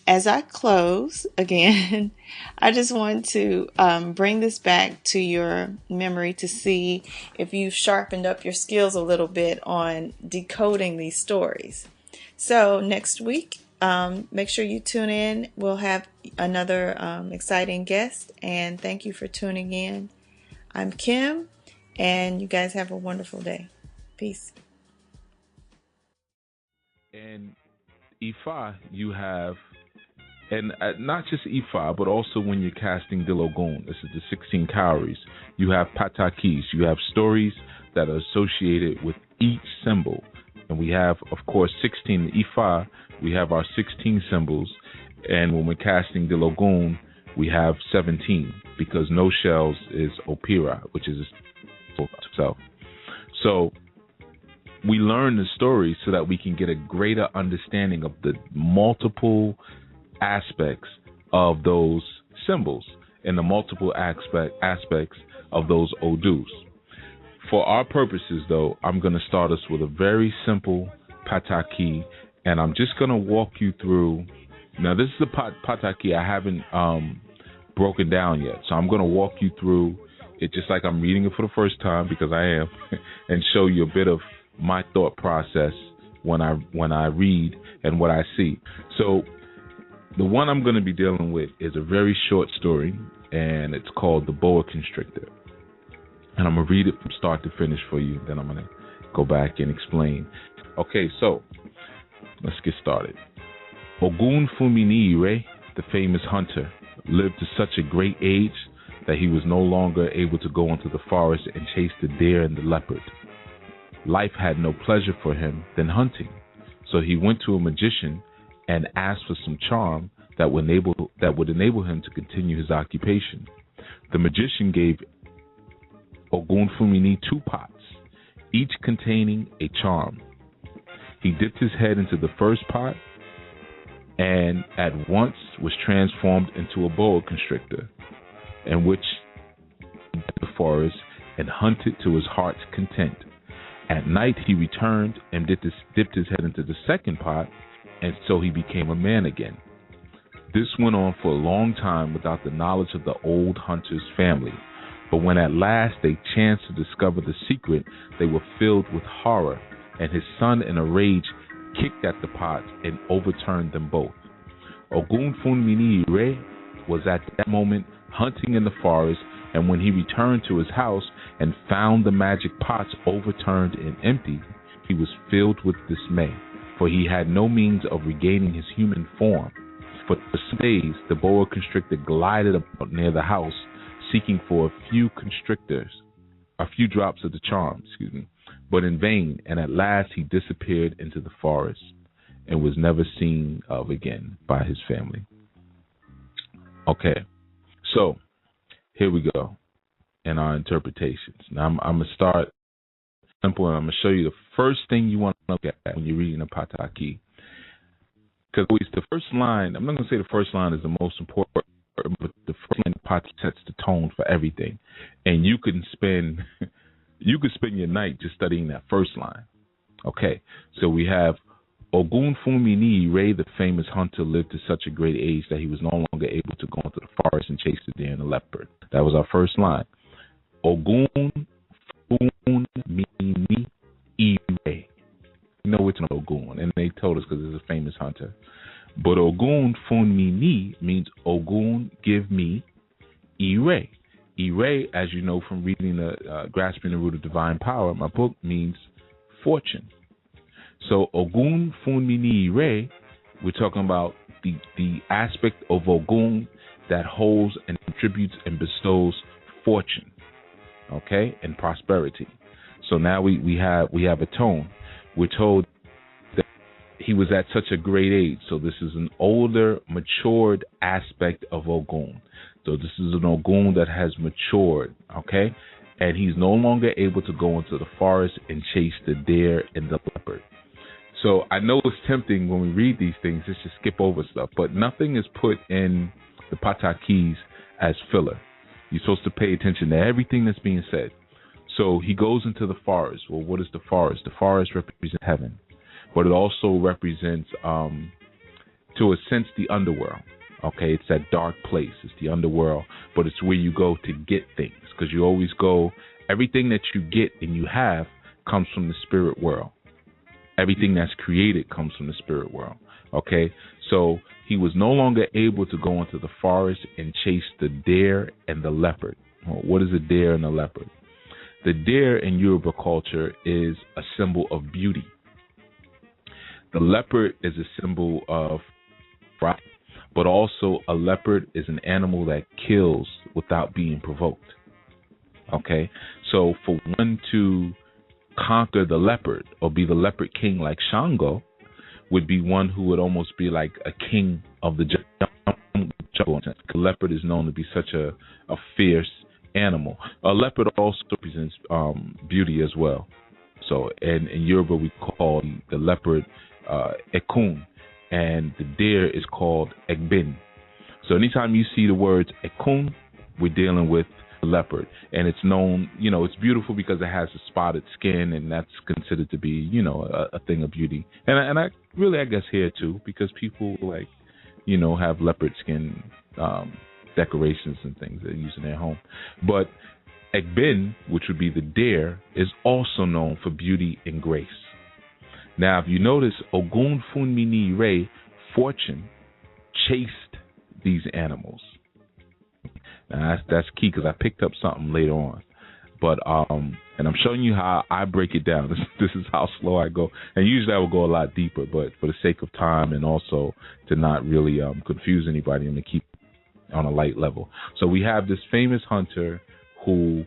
[SPEAKER 1] as I close again, I just want to bring this back to your memory to see if you've sharpened up your skills a little bit on decoding these stories. So next week, make sure you tune in. We'll have another exciting guest, and thank you for tuning in. I'm Kim, and you guys have a wonderful day. Peace.
[SPEAKER 2] And Ifa, you have, and not just Ifa, but also when you're casting Dilogun, this is the 16 cowries, you have patakis, you have stories that are associated with each symbol. And we have, of course, 16 Ifa, we have our 16 symbols, and when we're casting Dilogun, we have 17, because no shells is Opira, which is itself. So we learn the stories so that we can get a greater understanding of the multiple aspects of those symbols and the multiple aspects of those Odus. For our purposes, though, I'm going to start us with a very simple pataki, and I'm just going to walk you through. Now, this is the pataki I haven't broken down yet, so I'm going to walk you through it just like I'm reading it for the first time, because I am, and show you a bit of my thought process when I read and what I see. So the one I'm going to be dealing with is a very short story, and it's called The Boa Constrictor. And I'm going to read it from start to finish for you, then I'm going to go back and explain. Okay, so let's get started. Ogun Fuminire, the famous hunter, lived to such a great age that he was no longer able to go into the forest and chase the deer and the leopard. life had no pleasure for him than hunting. So he went to a magician and asked for some charm that would enable him to continue his occupation. The magician gave Ogunfunmi 2 pots, each containing a charm. He dipped his head into the first pot and at once was transformed into a boa constrictor, in which he entered the forest and hunted to his heart's content. At night he returned and dipped his head into the second pot, and so he became a man again. This went on for a long time without the knowledge of the old hunter's family. But when at last they chanced to discover the secret, they were filled with horror, and his son in a rage kicked at the pots and overturned them both. Ogunfunmi Ire was at that moment hunting in the forest, and when he returned to his house and found the magic pots overturned and empty, he was filled with dismay, for he had no means of regaining his human form. For some days, the boa constrictor glided about near the house, seeking for a few drops of the charm, but in vain, and at last he disappeared into the forest and was never seen of again by his family. Okay, so here we go in our interpretations. Now I'm going to start simple, and I'm going to show you the first thing you want to look at when you're reading a Pataki. Because the first line, I'm not going to say the first line is the most important, but the first line of Pataki sets the tone for everything. And you could spend your night just studying that first line. Okay, so we have Ogunfunmi Ire, the famous hunter, lived to such a great age that he was no longer able to go into the forest and chase the deer and the leopard. That was our first line. Ogunfunmi Ire. You know it's an Ogun, and they told us because it's a famous hunter. But Ogunfunmi means Ogun, give me Ire. Ire, as you know from reading the Grasping the Root of Divine Power, my book, means fortune. So Ogunfunmi Ire, we're talking about the aspect of Ogun that holds and contributes and bestows fortune, okay, and prosperity. So now we have a tone. We're told that he was at such a great age. So this is an older, matured aspect of Ogun. So this is an Ogun that has matured, okay? And he's no longer able to go into the forest and chase the deer and the leopard. So I know it's tempting when we read these things just to skip over stuff, but nothing is put in the Patakis as filler. You're supposed to pay attention to everything that's being said. So he goes into the forest. Well, what is the forest? The forest represents heaven, but it also represents, to a sense, the underworld. Okay, it's that dark place. It's the underworld, but it's where you go to get things, because you always go, everything that you get and you have comes from the spirit world. Everything that's created comes from the spirit world. Okay, so he was no longer able to go into the forest and chase the deer and the leopard. Well, what is a deer and a leopard? The deer in Yoruba culture is a symbol of beauty. The leopard is a symbol of pride, but also a leopard is an animal that kills without being provoked. Okay, so for one to conquer the leopard or be the leopard king like Shango would be one who would almost be like a king of the jungle. The leopard is known to be such a fierce animal. A leopard also represents beauty as well. So in Yoruba we call the leopard Ekun, and the deer is called Egbin. So anytime you see the words Ekun, we're dealing with the leopard, and it's known, it's beautiful because it has a spotted skin, and that's considered to be, a thing of beauty. And I guess here too, because people have leopard skin decorations and things they use in their home. But Egbin, which would be the deer, is also known for beauty and grace. Now, if you notice, Ogunfunmi Ire, fortune, chased these animals. Now, that's key because I picked up something later on. But and I'm showing you how I break it down. This is how slow I go. And usually I will go a lot deeper, but for the sake of time and also to not really confuse anybody and to keep on a light level. So we have this famous hunter who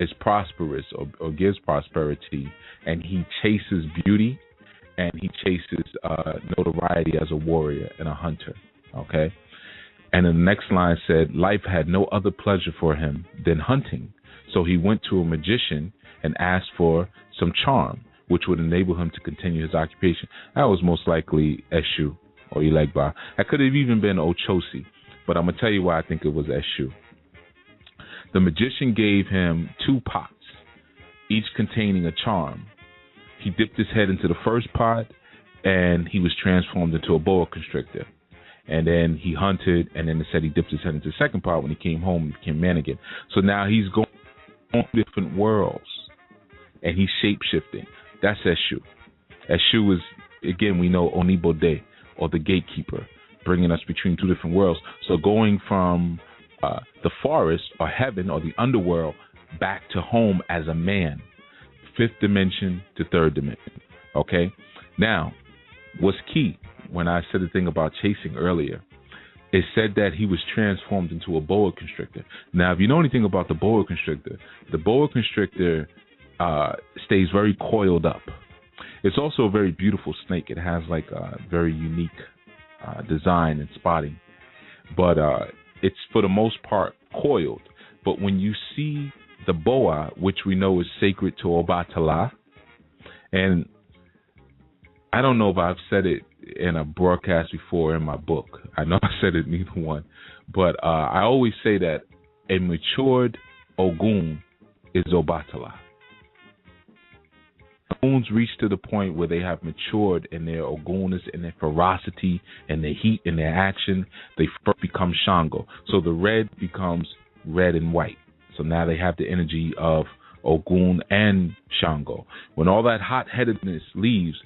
[SPEAKER 2] is prosperous or gives prosperity, and he chases beauty, and he chases notoriety as a warrior and a hunter. Okay? And the next line said, life had no other pleasure for him than hunting. So he went to a magician and asked for some charm, which would enable him to continue his occupation. That was most likely Eshu or Elegba. That could have even been Ochosi, but I'm going to tell you why I think it was Eshu. The magician gave him 2 pots, each containing a charm. He dipped his head into the first pot, and he was transformed into a boa constrictor. And then he hunted, and then it said he dipped his head into the second pot. When he came home, he became man again. So now he's going to different worlds, and he's shape-shifting. That's Eshu. Eshu is, again, we know Onibode, or the gatekeeper, bringing us between 2 different worlds. So going from the forest or heaven or the underworld back to home as a man, 5th dimension to 3rd dimension. Okay? Now, what's key when I said the thing about chasing earlier, it said that he was transformed into a boa constrictor. Now, if you know anything about the boa constrictor stays very coiled up. It's also a very beautiful snake. It has like a very unique design and spotting, but it's for the most part coiled. But when you see the boa, which we know is sacred to Obatala, and I don't know if I've said it in a broadcast before in my book. I know I said it in either one, but I always say that a matured Ogun is Obatala. Oguns reach to the point where they have matured in their Ogunness, in their ferocity, and their heat, and their action. They first become Shango. So the red becomes red and white. So now they have the energy of Ogun and Shango. When all that hot-headedness leaves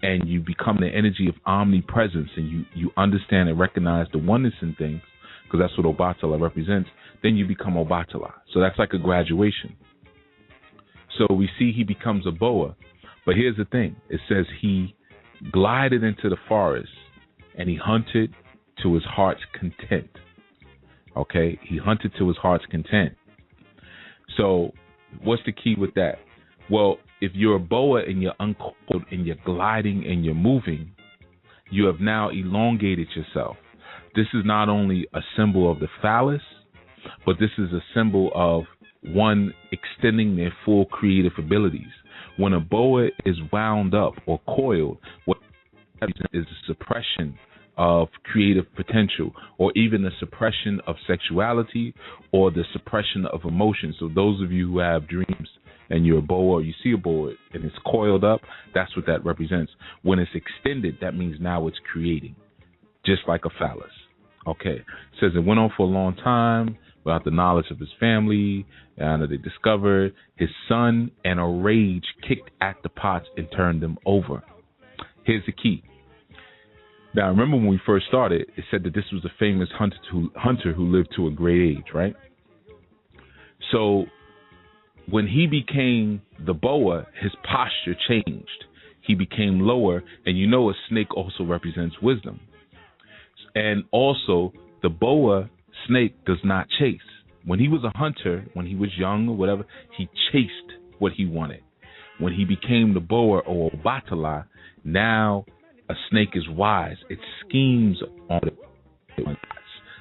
[SPEAKER 2] and you become the energy of omnipresence, and you understand and recognize the oneness in things, because that's what Obatala represents, then you become Obatala. So that's like a graduation. So we see he becomes a boa. But here's the thing. It says he glided into the forest and he hunted to his heart's content. Okay? He hunted to his heart's content. So what's the key with that? Well, if you're a boa and you're uncoiled and you're gliding and you're moving, you have now elongated yourself. This is not only a symbol of the phallus, but this is a symbol of one extending their full creative abilities. When a boa is wound up or coiled, what is a suppression of creative potential, or even the suppression of sexuality, or the suppression of emotion. So those of you who have dreams and you're a boa, or you see a boa and it's coiled up, that's what that represents. When it's extended, that means now it's creating, just like a phallus. Okay. It says it went on for a long time without the knowledge of his family, and they discovered his son, and a rage kicked at the pots and turned them over. Here's the key. Now, remember when we first started, it said that this was a famous hunter who lived to a great age, right? So when he became the boa, his posture changed. He became lower, and you know a snake also represents wisdom. And also, the boa snake does not chase. When he was a hunter, when he was young or whatever, he chased what he wanted. When he became the boa or Obatala, now a snake is wise. It schemes on it.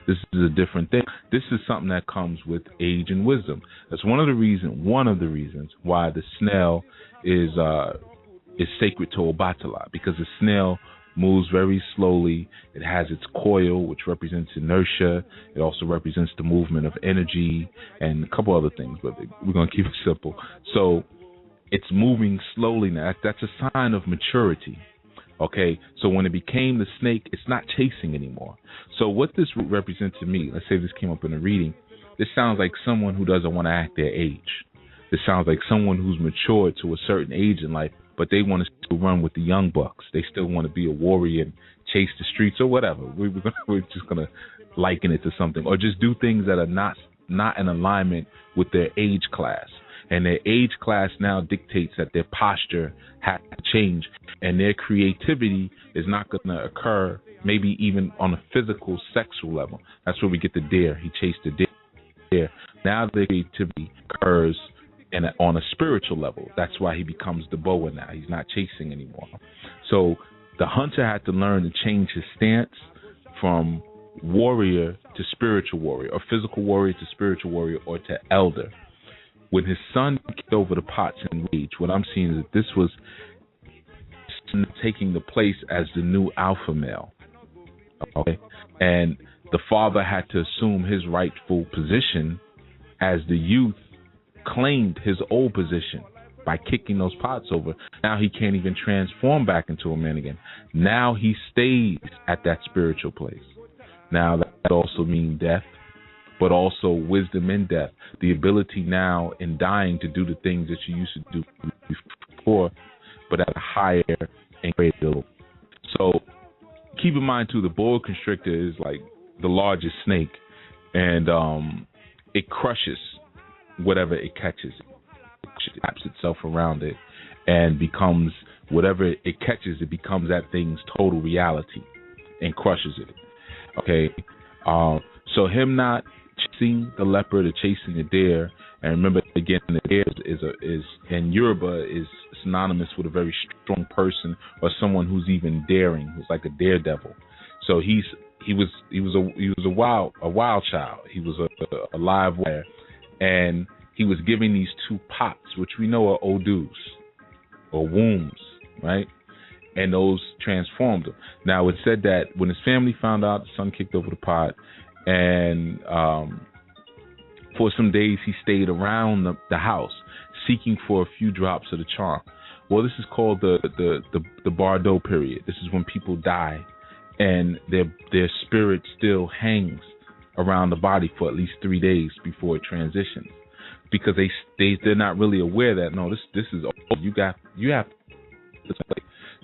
[SPEAKER 2] This is a different thing. This is something that comes with age and wisdom. That's one of the reasons why the snail is sacred to Obatala, because the snail moves very slowly. It has its coil, which represents inertia. It also represents the movement of energy and a couple other things, but we're going to keep it simple. So it's moving slowly now. That's a sign of maturity. Okay, so when it became the snake, it's not chasing anymore. So what this represents to me, let's say this came up in a reading, this sounds like someone who doesn't want to act their age. This sounds like someone who's matured to a certain age in life, but they want to still run with the young bucks. They still want to be a warrior and chase the streets or whatever. We're just going to liken it to something, or just do things that are not in alignment with their age class. And their age class now dictates that their posture has to change, and their creativity is not going to occur maybe even on a physical, sexual level. That's where we get the deer. He chased the deer. Now the creativity occurs and on a spiritual level. That's why he becomes the boa now. He's not chasing anymore. So the hunter had to learn to change his stance from warrior to spiritual warrior, or physical warrior to spiritual warrior, or to elder. When his son kicked over the pots in rage, what I'm seeing is that this was taking the place as the new alpha male. Okay? And the father had to assume his rightful position as the youth claimed his old position by kicking those pots over. Now he can't even transform back into a man again. Now he stays at that spiritual place. Now that also means death, but also wisdom in death. The ability now in dying to do the things that you used to do before, but at a higher and greater level. So keep in mind too, the boa constrictor is like the largest snake, and it crushes whatever it catches. It wraps itself around it and becomes whatever it catches. It becomes that thing's total reality and crushes it. Okay, so him not chasing the leopard or chasing the deer, and remember again, the deer is in Yoruba is synonymous with a very strong person or someone who's even daring, who's like a daredevil. So he was a wild child. He was a live wire, and he was giving these two pots, which we know are odus or wombs, right? And those transformed him. Now, it said that when his family found out, the son kicked over the pot, and for some days he stayed around the house seeking for a few drops of the charm. Well, this is called the Bardo period. This is when people die, and their spirit still hangs around the body for at least 3 days before it transitions, because they're not really aware that no, this is you have.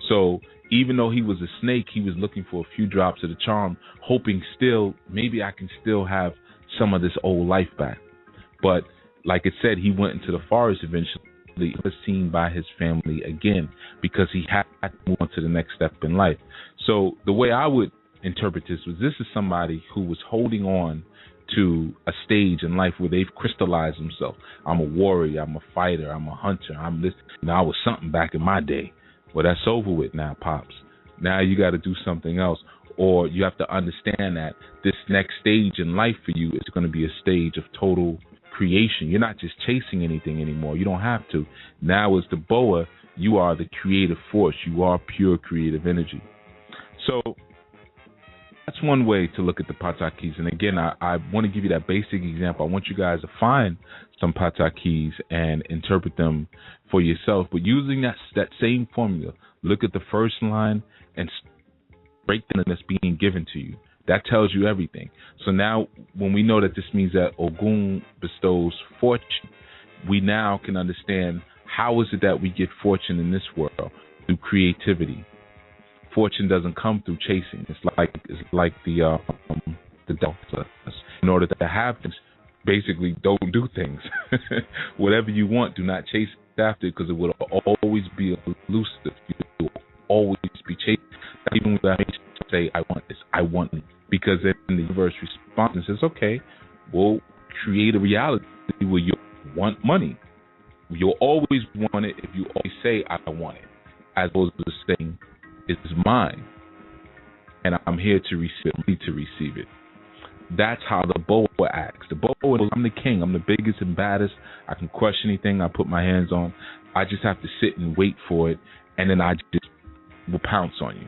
[SPEAKER 2] So even though he was a snake, he was looking for a few drops of the charm, hoping still maybe I can still have some of this old life back. But like it said, he went into the forest eventually, was seen by his family again, because he had to move on to the next step in life. So the way I would interpret this is somebody who was holding on to a stage in life where they've crystallized themselves. I'm a warrior, I'm a fighter, I'm a hunter, I'm this. I was something back in my day. Well, that's over with now, Pops. Now you got to do something else. Or you have to understand that this next stage in life for you is going to be a stage of total creation. You're not just chasing anything anymore. You don't have to. Now as the boa, you are the creative force. You are pure creative energy. So that's one way to look at the patakis. And again, I want to give you that basic example. I want you guys to find some patakis and interpret them for yourself. But using that same formula, look at the first line and break down that's being given to you. That tells you everything. So now when we know that this means that Ogun bestows fortune, we now can understand how is it that we get fortune in this world? Through creativity. Fortune doesn't come through chasing. It's like the delta. In order to have things, basically don't do things. Whatever you want, do not chase after it, because it will always be elusive. You will always be chasing. Even when I say I want this, I want it, because then the universe responds and says, okay, we'll create a reality where you want money. You'll always want it if you always say I want it, as opposed to saying it's mine and I'm here to receive it. That's how the boa acts. The boa, I'm the king. I'm the biggest and baddest. I can crush anything I put my hands on. I just have to sit and wait for it, and then I just will pounce on you.